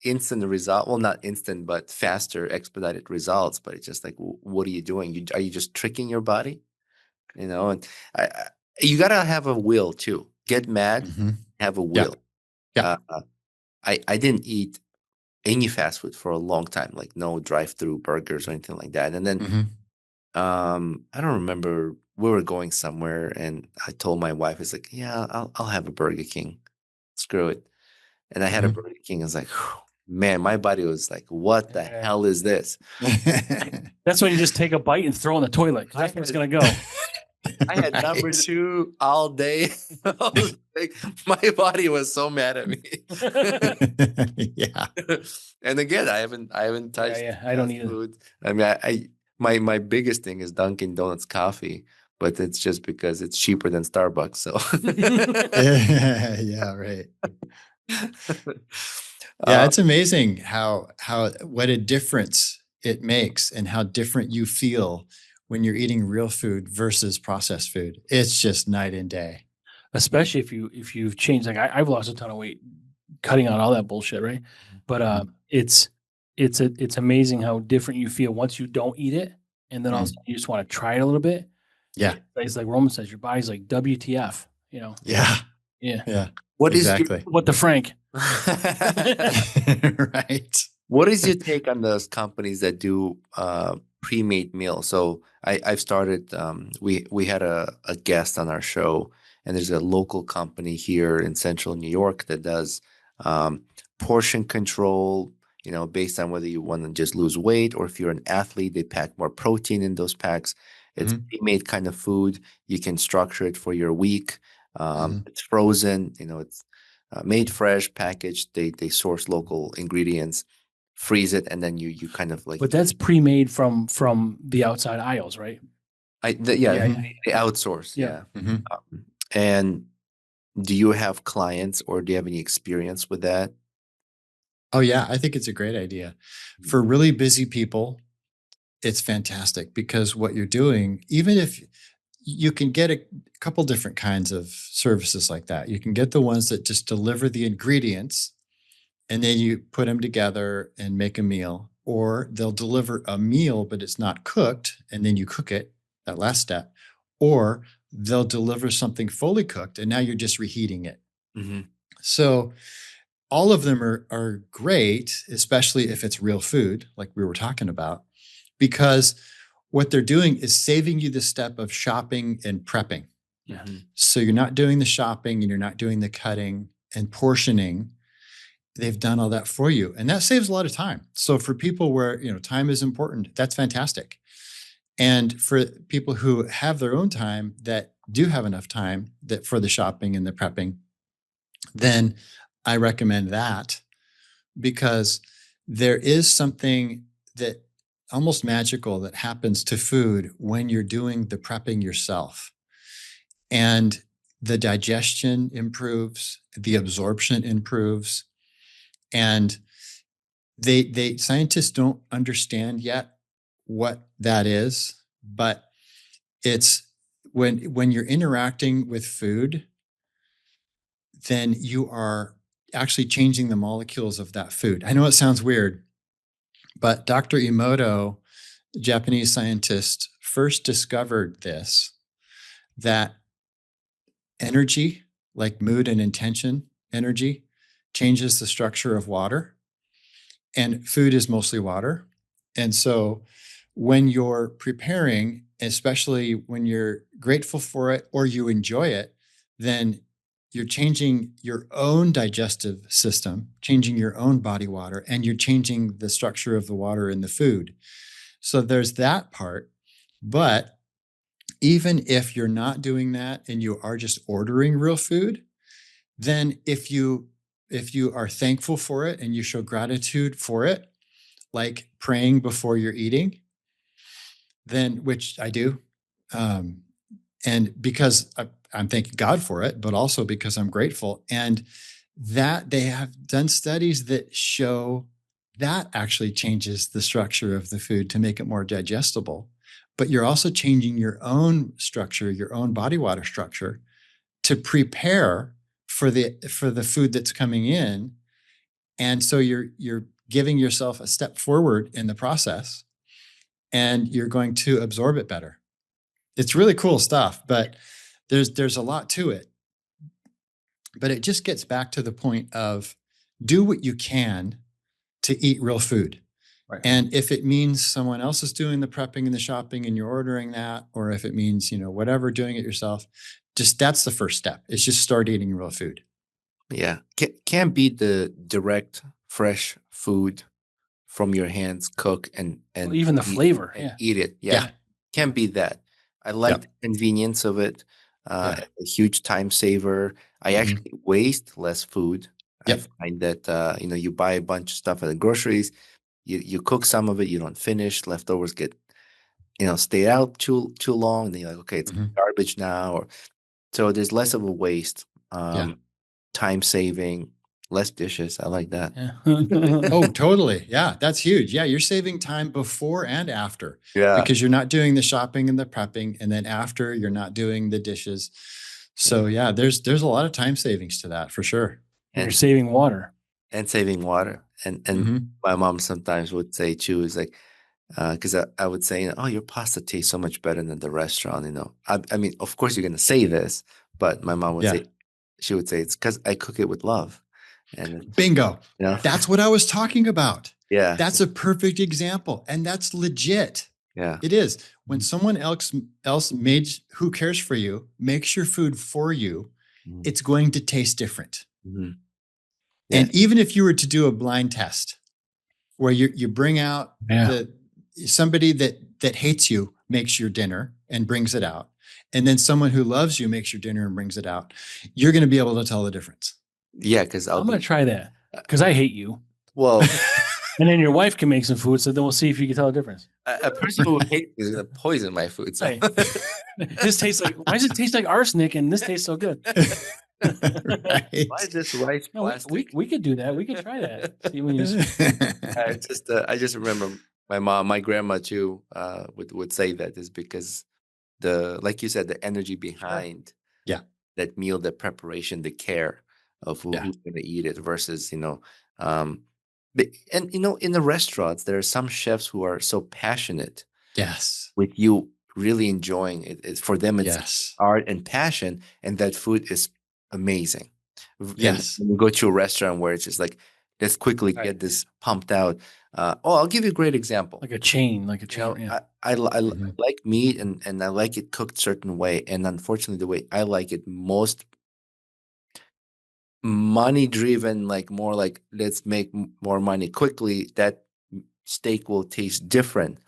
instant result, well, not instant, but faster, expedited results. But it's just like, what are you doing? Are you just tricking your body? And you gotta have a will too. Get mad, Hmm. have a Yeah. will. Yeah. Uh, I didn't eat any fast food for a long time, like no drive-through burgers or anything like that. And then Hmm. I don't remember, we were going somewhere and I told my wife, it's like, yeah, I'll have a Burger King. Screw it. And I had a Hmm. Burger King. I was like, man, my body was like, what the Yeah. hell is this? That's when you just take a bite and throw in the toilet, 'cause that's where it's gonna go. I had number Right. 2 all day. I was like, my body was so mad at me. Yeah. And again, I haven't Yeah, touched yeah, I don't fast either. food. I mean, my biggest thing is Dunkin' Donuts coffee, but it's just because it's cheaper than Starbucks. So, Yeah, right. Yeah, uh, it's amazing how what a difference it makes and how different you feel when you're eating real food versus processed food. It's just night and day. Especially if you've changed. Like I've lost a ton of weight, cutting out all that bullshit, right? But Mhm. it's amazing how different you feel once you don't eat it, and then all of a Mm. sudden you just want to try it a little bit. Yeah. It's like Roman says, your body's like WTF, you know? Yeah. Yeah. Yeah. what is your Exactly. What the Frank? Right. what is your take on those companies that do pre-made meals? So I've started. We had a guest on our show, and there's a local company here in Central New York that does um, portion control. Based on whether you want to just lose weight or if you're an athlete, they pack more protein in those packs. It's Mhm. pre-made kind of food. You can structure it for your week. Mhm. It's frozen. It's made fresh, packaged. They source local ingredients, freeze it, and then you kind of like But that's pre-made from the outside aisles, right? yeah, Yeah, Mhm. yeah, they outsource, yeah. yeah. Mhm. And do you have clients or do you have any experience with that? Oh yeah, I think it's a great idea. For really busy people, it's fantastic because what you're doing, even if you can get a couple different kinds of services like that. You can get the ones that just deliver the ingredients and then you put them together and make a meal, or they'll deliver a meal, but it's not cooked, and then you cook it, that last step, or they'll deliver something fully cooked and now you're just reheating it. Hmm. So all of them are great, especially if it's real food, like we were talking about, because what they're doing is saving you the step of shopping and prepping. Yeah. Hmm. So you're not doing the shopping and you're not doing the cutting and portioning. They've done all that for you. And that saves a lot of time. So for people where, time is important, that's fantastic. And for people who have their own time that do have enough time that for the shopping and the prepping, then I recommend that because there is something that almost magical that happens to food when you're doing the prepping yourself. And the digestion improves, the absorption improves, and they scientists don't understand yet what that is, but it's when you're interacting with food, then you are actually changing the molecules of that food. I know it sounds weird, but Dr. Emoto, Japanese scientist, first discovered this, that energy, like mood and intention energy, changes the structure of water, and food is mostly water. And so when you're preparing, especially when you're grateful for it or you enjoy it, then you're changing your own digestive system, changing your own body water, and you're changing the structure of the water in the food. So there's that part. But even if you're not doing that and you are just ordering real food, then if you are thankful for it and you show gratitude for it, like praying before you're eating, then which I do, um, and because I'm thanking God for it, but also because I'm grateful, and that they have done studies that show that actually changes the structure of the food to make it more digestible. but you're also changing your own structure, your own body water structure to prepare for the food that's coming in. And so you're giving yourself a step forward in the process, and you're going to absorb it better. It's really cool stuff, but there's a lot to it. But it just gets back to the point of do what you can to eat real food. Right. And if it means someone else is doing the prepping and the shopping and you're ordering that, or if it means, whatever, doing it yourself, just that's the first step. It's just start eating real food. Yeah. Can't beat the direct, fresh food from your hands, cook and Well, even the eat, flavor. and Yeah. eat it. Yeah. Yeah. Can't beat that. I like Yep. the convenience of it. Yeah. A huge time saver. I Mhm. actually waste less food. I Yep. find that you buy a bunch of stuff at the groceries, you cook some of it, you don't finish, leftovers get stay out too long, and then you're like, okay, it's Mhm. garbage now, or so there's less of a waste. Yeah. Time saving, less dishes. I like that. Yeah. Oh, totally. Yeah, that's huge. Yeah, you're saving time before and after Yeah. because you're not doing the shopping and the prepping, and then after you're not doing the dishes. So yeah, there's a lot of time savings to that for sure. And you're And saving water. and saving water. And Mhm. my mom sometimes would say too, is like, because I would say, oh, your pasta tastes so much better than the restaurant. I mean, of course you're gonna say this, but my mom would Yeah. say, she would say, it's because I cook it with love. And Bingo. you know, That's what I was talking about. yeah, That's a perfect example, and that's legit. yeah, It is. When someone else made who cares for you makes your food for you, Mhm. it's going to taste different. Mhm. And Yeah. even if you were to do a blind test where you bring out Yeah. somebody that hates you makes your dinner and brings it out, and then someone who loves you makes your dinner and brings it out, you're going to be able to tell the difference. Yeah, because I'm going to try that because I hate you. well, And then your wife can make some food. So then we'll see if you can tell the difference. a person who hates me is gonna poison my food. So Hey, this tastes like, why does it taste like arsenic and this tastes so good? Right. why is this rice No, plastic? we could do that. We could try that. See when you I just remember my grandma too would say that is because like you said, the energy behind Yeah. that meal, the preparation, the care of Yeah. who's going to eat it versus and in the restaurants there are some chefs who are so passionate Yes. with you really enjoying it. For them it's Yes. art and passion, and that food is amazing. Yes. And you go to a restaurant where it's just like, let's quickly Right. get this pumped out. I'll give you a great example. like a chain, like a You know, chain. Yeah. I Mhm. like meat, and I like it cooked certain way. And unfortunately, the way I like it most money driven, like more like let's make more money quickly, that steak will taste different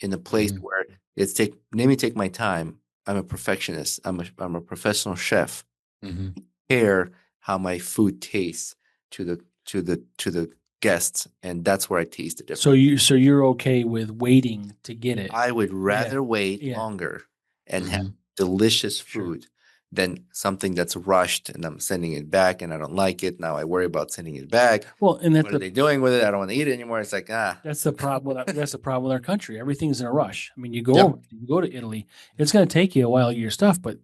in a place Mhm. where let me take my time. I'm a perfectionist. I'm a professional chef. Mhm. Care how my food tastes to the guests, and that's where I taste the difference. So you're okay with waiting to get it. I would rather wait Yeah. longer and have Mhm. delicious Sure. food than something that's rushed and I'm sending it back and I don't like it. Now I worry about sending it back. Well, and that's What are they doing with it? I don't want to eat it anymore. It's like, that's the problem. That's the problem with our country. Everything's in a rush. I mean, you Yep. go to Italy, it's going to take you a while to get your stuff, but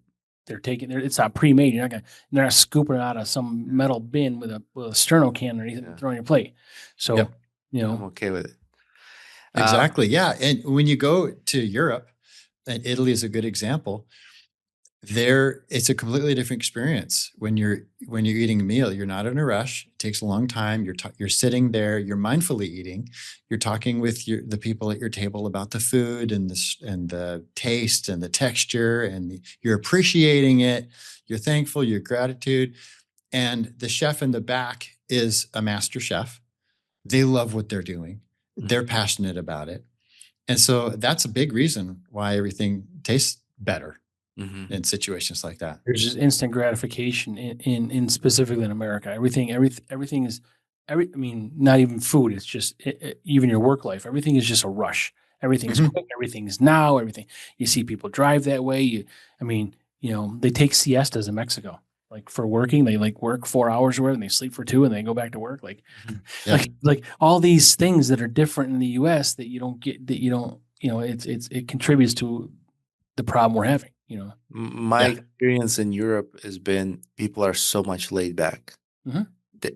it's not pre-made. They're not scooping it out of some metal bin with a sterno can or anything Yeah. throwing your plate. So, Yep. I'm okay with it. Exactly. Yeah. And when you go to Europe, and Italy is a good example, it's a completely different experience when you're eating a meal. You're not in a rush. It takes a long time. You're sitting there, you're mindfully eating. You're talking with the people at your table about the food and the taste and the texture, and you're appreciating it. You're thankful, your gratitude. And the chef in the back is a master chef. They love what they're doing. They're passionate about it. And so that's a big reason why everything tastes better Mhm. in situations like that. there's just instant gratification in specifically in America. Everything is I mean, not even food. It's just even your work life. Everything is just a rush. Everything's Mhm. quick. Everything's now. Everything you see people drive that way. I mean, they take siestas in Mexico. Like for working, they like work 4 hours or whatever, and they sleep for 2, and they go back to work. Like, Yeah. like all these things that are different in the U.S. that you don't get, that you don't it contributes to the problem we're having. My Yeah. experience in Europe has been people are so much laid back. Mhm. They,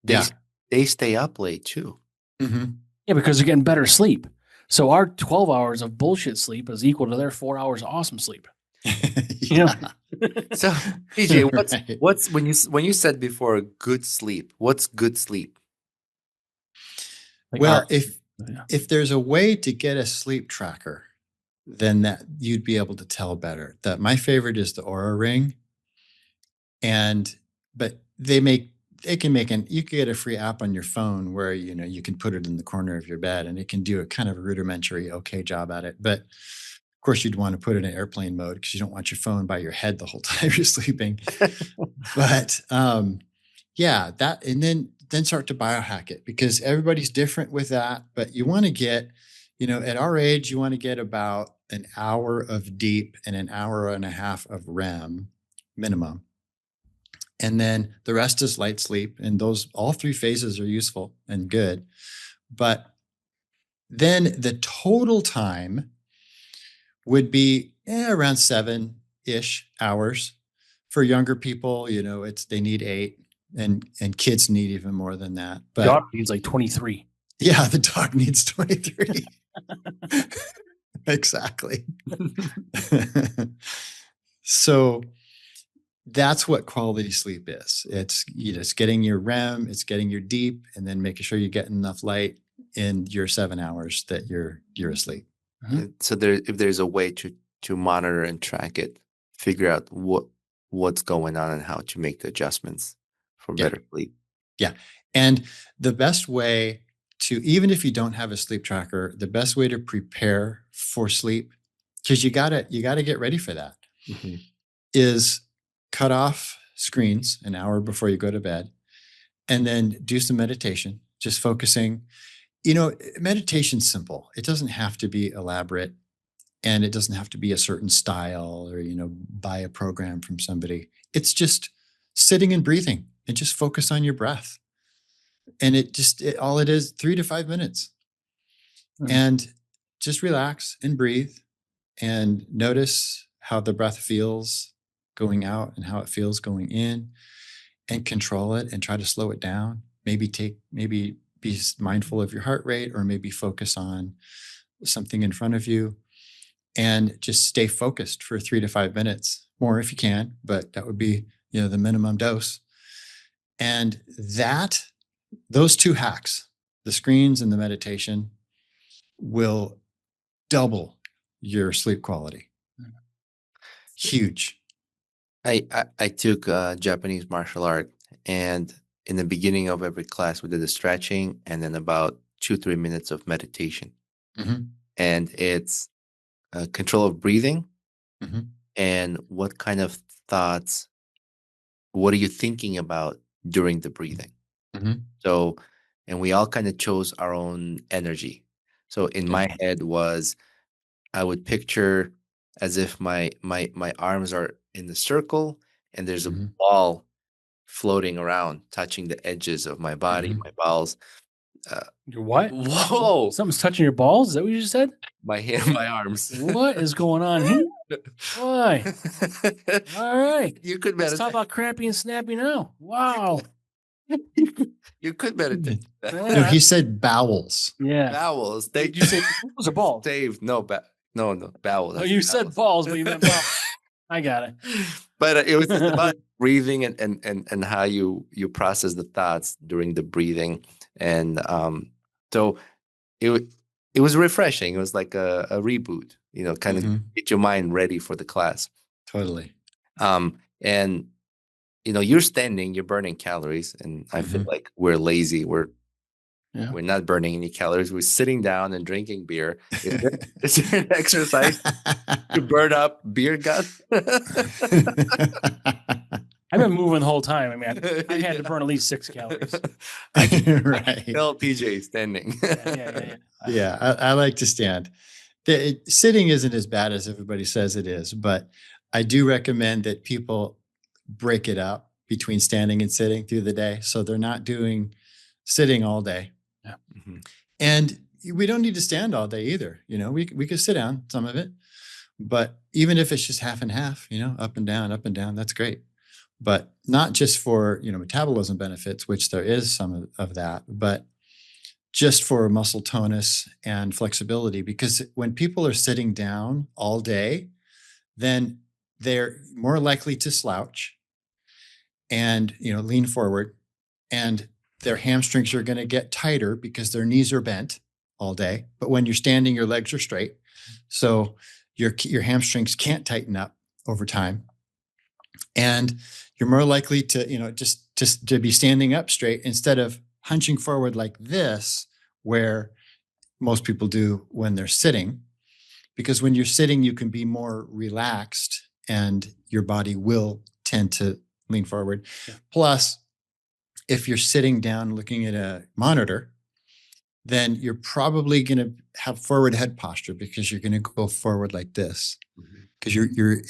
Yeah. they stay up late too. Mhm. Yeah, because they're getting better sleep. So our 12 hours of bullshit sleep is equal to their 4 hours of awesome sleep. You know? So, PJ, Right. what's when you said before good sleep? What's good sleep? Like Well, our- yeah. if there's a way to get a sleep tracker, then that you'd be able to tell better. That my favorite is the Aura Ring, but they can make you can get a free app on your phone where you can put it in the corner of your bed and it can do a kind of rudimentary okay job at it. But of course, you'd want to put it in airplane mode because you don't want your phone by your head the whole time you're sleeping. But yeah, that and then start to biohack it because everybody's different with that. But you want to get, at our age, you want to get about an hour of deep and an hour and a half of REM minimum. And then the rest is light sleep. And those all three phases are useful and good. But then the total time would be around 7-ish hours. For younger people, they need 8, and kids need even more than that. But Dog needs like 23. yeah, the dog needs 23. Exactly. So that's what quality sleep is. It's getting your REM, it's getting your deep, and then making sure you get enough light in your 7 hours that you're asleep. So if there's a way to monitor and track it, figure out what's going on and how to make the adjustments for Yeah. better sleep. Yeah. And the best way to, even if you don't have a sleep tracker, the best way to prepare for sleep, because you gotta get ready for that, Mhm. is cut off screens an hour before you go to bed and then do some meditation, just focusing. Meditation's simple. It doesn't have to be elaborate and it doesn't have to be a certain style or, buy a program from somebody. It's just sitting and breathing and just focus on your breath. And all it is 3 to 5 minutes. And just relax and breathe and notice how the breath feels going out and how it feels going in, and control it and try to slow it down. Maybe be mindful of your heart rate, or maybe focus on something in front of you and just stay focused for 3 to 5 minutes, more if you can, but that would be, the minimum dose. And those 2 hacks, the screens and the meditation, will double your sleep quality. Huge. I took Japanese martial art, and in the beginning of every class, we did the stretching and then about 2-3 minutes of meditation. Mhm. And it's control of breathing Mhm. and what kind of thoughts, what are you thinking about during the breathing? Mhm. So, and we all kind of chose our own energy. So in Yeah. my head was, I would picture as if my arms are in the circle and there's a Mhm. ball floating around, touching the edges of my body, Mhm. my balls. Your what? Whoa! Something's touching your balls? Is that what you just said? My hand, my arms. What is going on here? Why? All right. You could Let's meditate. talk about crampy and snappy now. Wow. You could meditate. No, he said bowels. Yeah. Bowels. Did you say balls or balls? Dave, no, no, bowels. Oh, you said balls, but you meant balls. I got it. But it was just about breathing and how you process the thoughts during the breathing. And so it was refreshing. It was like a reboot, kind of Mhm. get your mind ready for the class. Totally. And you're standing, you're burning calories, and I feel Mhm. like we're lazy. We're Yeah. not burning any calories. We're sitting down and drinking beer. Is there an exercise to burn up beer guts? I've been moving the whole time. I mean, I had to burn at least 6 calories. I can Right. tell PJ standing. Yeah. Yeah, I like to stand. Sitting isn't as bad as everybody says it is, but I do recommend that people break it up between standing and sitting through the day, so they're not doing sitting all day. Yeah. Mhm. And we don't need to stand all day either. We could sit down some of it, but even if it's just half and half, up and down, that's great. But not just for, metabolism benefits, which there is some of that, but just for muscle tonus and flexibility. Because when people are sitting down all day, then they're more likely to slouch and, lean forward, and their hamstrings are going to get tighter because their knees are bent all day. But when you're standing, your legs are straight. So your hamstrings can't tighten up over time. And you're more likely to, just to be standing up straight instead of hunching forward like this, where most people do when they're sitting. Because when you're sitting, you can be more relaxed and your body will tend to lean forward. Yeah. Plus, if you're sitting down looking at a monitor, then you're probably going to have forward head posture because you're going to go forward like this, because you're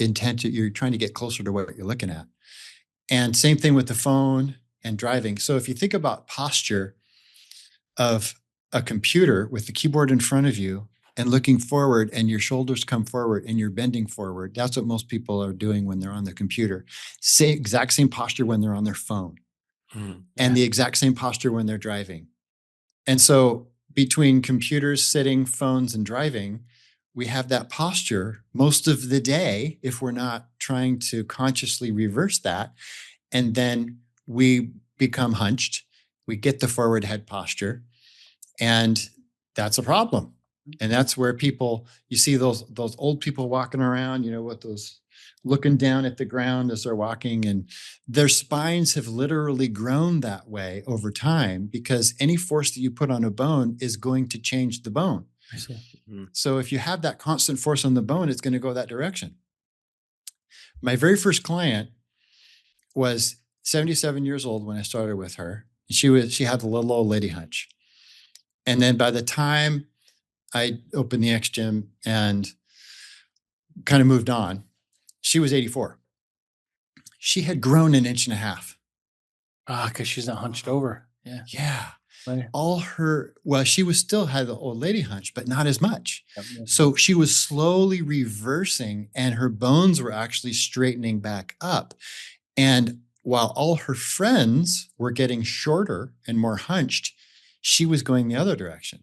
trying to get closer to what you're looking at. And same thing with the phone and driving. So if you think about posture of a computer with the keyboard in front of you and looking forward, and your shoulders come forward and you're bending forward, that's what most people are doing when they're on their computer. Exact same posture when they're on their phone, and the exact same posture when they're driving. And so between computers, sitting, phones, and driving, we have that posture most of the day if we're not trying to consciously reverse that. And then we become hunched, we get the forward head posture, and that's a problem. And that's where you see those old people walking around, with those looking down at the ground as they're walking, and their spines have literally grown that way over time because any force that you put on a bone is going to change the bone. I see. So if you have that constant force on the bone, it's going to go that direction. My very first client was 77 years old when I started with her. She had the little old lady hunch. And then by the time I opened the X Gym and kind of moved on, she was 84. She had grown an inch and a half. Because she's not hunched over. Yeah. Yeah. Right. She still had the old lady hunch, but not as much. So she was slowly reversing, and her bones were actually straightening back up. And while all her friends were getting shorter and more hunched, she was going the other direction,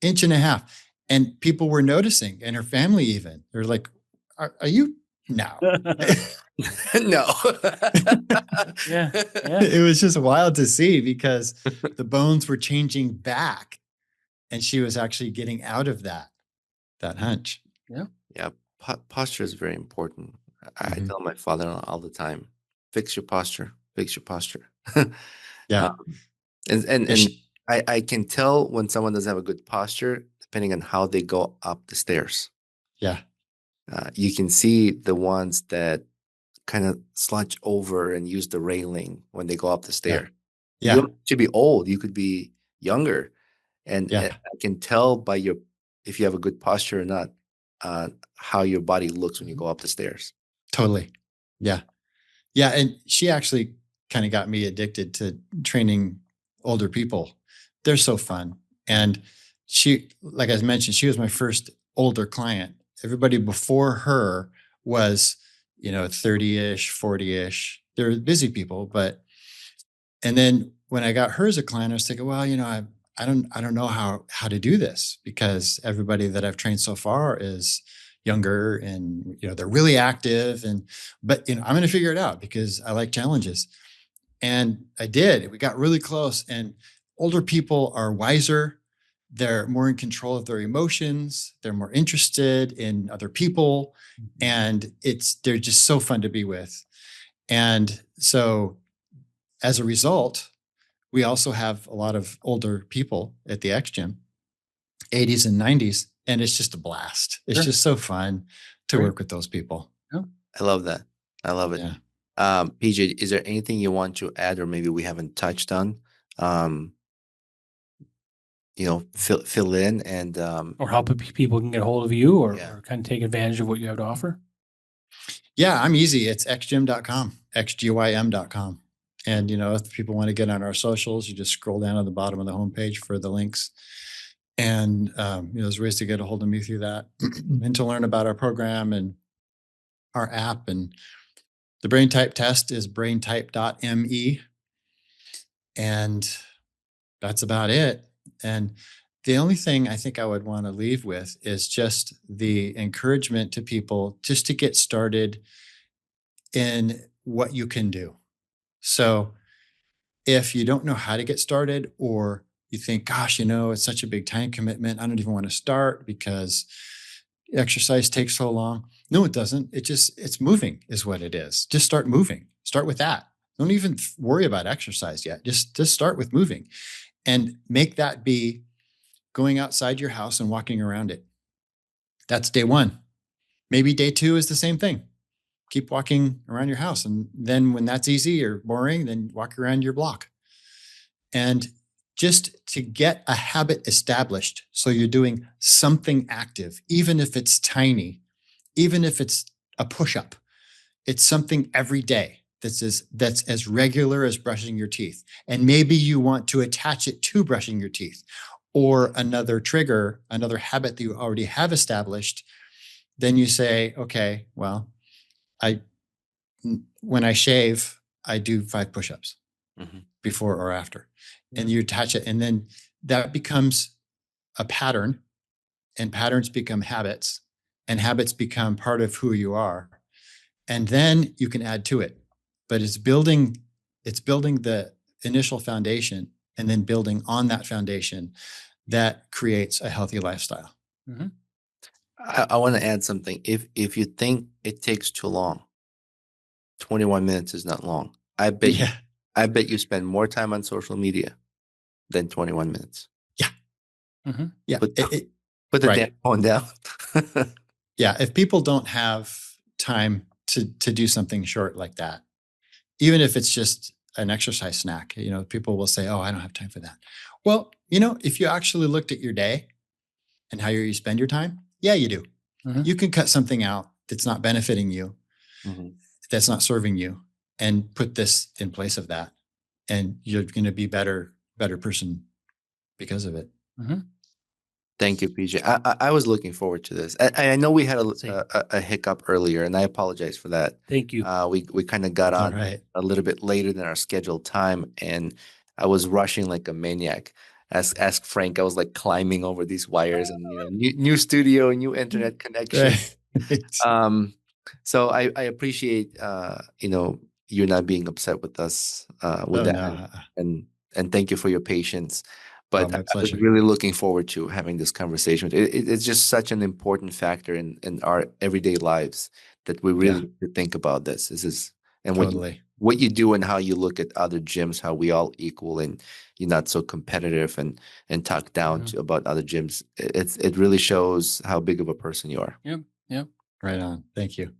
inch and a half. And people were noticing, and her family even. They're like, are you? No. No. Yeah. It was just wild to see because the bones were changing back, and she was actually getting out of that hunch. Yeah. Yeah. Posture is very important. I tell my father all the time, fix your posture, fix your posture. Yeah. And I can tell when someone doesn't have a good posture, depending on how they go up the stairs. Yeah. You can see the ones that kind of slouch over and use the railing when they go up the stair. Yeah. You don't should be old. You could be younger. And Yeah. I can tell by if you have a good posture or not, how your body looks when you go up the stairs. Totally. Yeah. Yeah. And she actually kind of got me addicted to training older people. They're so fun. And she, like I mentioned, she was my first older client. Everybody before her was, 30-ish, 40-ish. They're busy people, and then when I got her as a client, I was thinking, well, I don't know how to do this, because everybody that I've trained so far is younger and, they're really active, but I'm going to figure it out because I like challenges. And I did. We got really close, and older people are wiser. They're more in control of their emotions. They're more interested in other people, and they're just so fun to be with. And so as a result, we also have a lot of older people at the X Gym, 80s and 90s, and it's just a blast. It's just so fun to work with those people. Yeah. I love that. I love it. Yeah. PJ, is there anything you want to add, or maybe we haven't touched on? Fill in and or how people can get a hold of you, or kind of take advantage of what you have to offer. Yeah, I'm easy. It's xgym.com, xgym.com. And, if people want to get on our socials, you just scroll down at the bottom of the homepage for the links. And there's ways to get a hold of me through that and to learn about our program and our app. And the brain type test is braintype.me. And that's about it. And the only thing I think I would want to leave with is just the encouragement to people just to get started in what you can do. So if you don't know how to get started, or you think, gosh, it's such a big time commitment, I don't even want to start because exercise takes so long. No, it doesn't. It's moving is what it is. Just start moving. Start with that. Don't even worry about exercise yet. Just start with moving and make that be going outside your house and walking around it. That's day one. Maybe day two is the same thing. Keep walking around your house. And then when that's easy or boring, then walk around your block. And just to get a habit established. So you're doing something active, even if it's tiny, even if it's a push-up, it's something every day that's as regular as brushing your teeth. And maybe you want to attach it to brushing your teeth, or another trigger, another habit that you already have established. Then you say, okay, well, when I shave, I do 5 push-ups before or after. And you attach it, and then that becomes a pattern, and patterns become habits, and habits become part of who you are. And then you can add to it. But it's building the initial foundation, and then building on that foundation that creates a healthy lifestyle. Mm-hmm. I want to add something. If you think it takes too long, 21 minutes is not long. I bet you spend more time on social media than 21 minutes. Yeah. Mm-hmm. Yeah. Put the damn phone down. Yeah. If people don't have time to do something short like that, even if it's just an exercise snack, people will say, oh, I don't have time for that. Well, if you actually looked at your day and how you spend your time, yeah, you do. Mm-hmm. You can cut something out that's not benefiting you, that's not serving you, and put this in place of that. And you're going to be better person because of it. Mm-hmm. Thank you, PJ. I was looking forward to this. I know we had a hiccup earlier, and I apologize for that. Thank you. We kind of got on a little bit later than our scheduled time, and I was rushing like a maniac. Ask Frank. I was like climbing over these wires, and new studio, new internet connection. Right. So I appreciate you not being upset with us with that, no. and thank you for your patience. But I was really looking forward to having this conversation. It's just such an important factor in our everyday lives that we really need to think about this. What you do and how you look at other gyms, how we all equal, and you're not so competitive and talk down about other gyms. It really shows how big of a person you are. Yep. Right on. Thank you.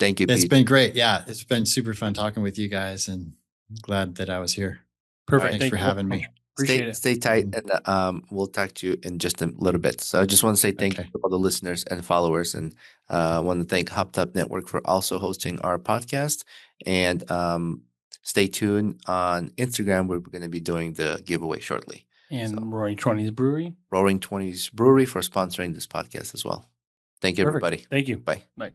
Thank you, It's Pete. been great. Yeah, it's been super fun talking with you guys, and glad that I was here. Perfect. Thanks for having me. Appreciate it. Stay tight, and we'll talk to you in just a little bit. So I just want to say thank you to all the listeners and followers, and I want to thank Hopped Up Network for also hosting our podcast. And stay tuned on Instagram. We're going to be doing the giveaway shortly. And Roaring 20s Brewery. Roaring 20s Brewery for sponsoring this podcast as well. Thank you, everybody. Thank you. Bye. Bye.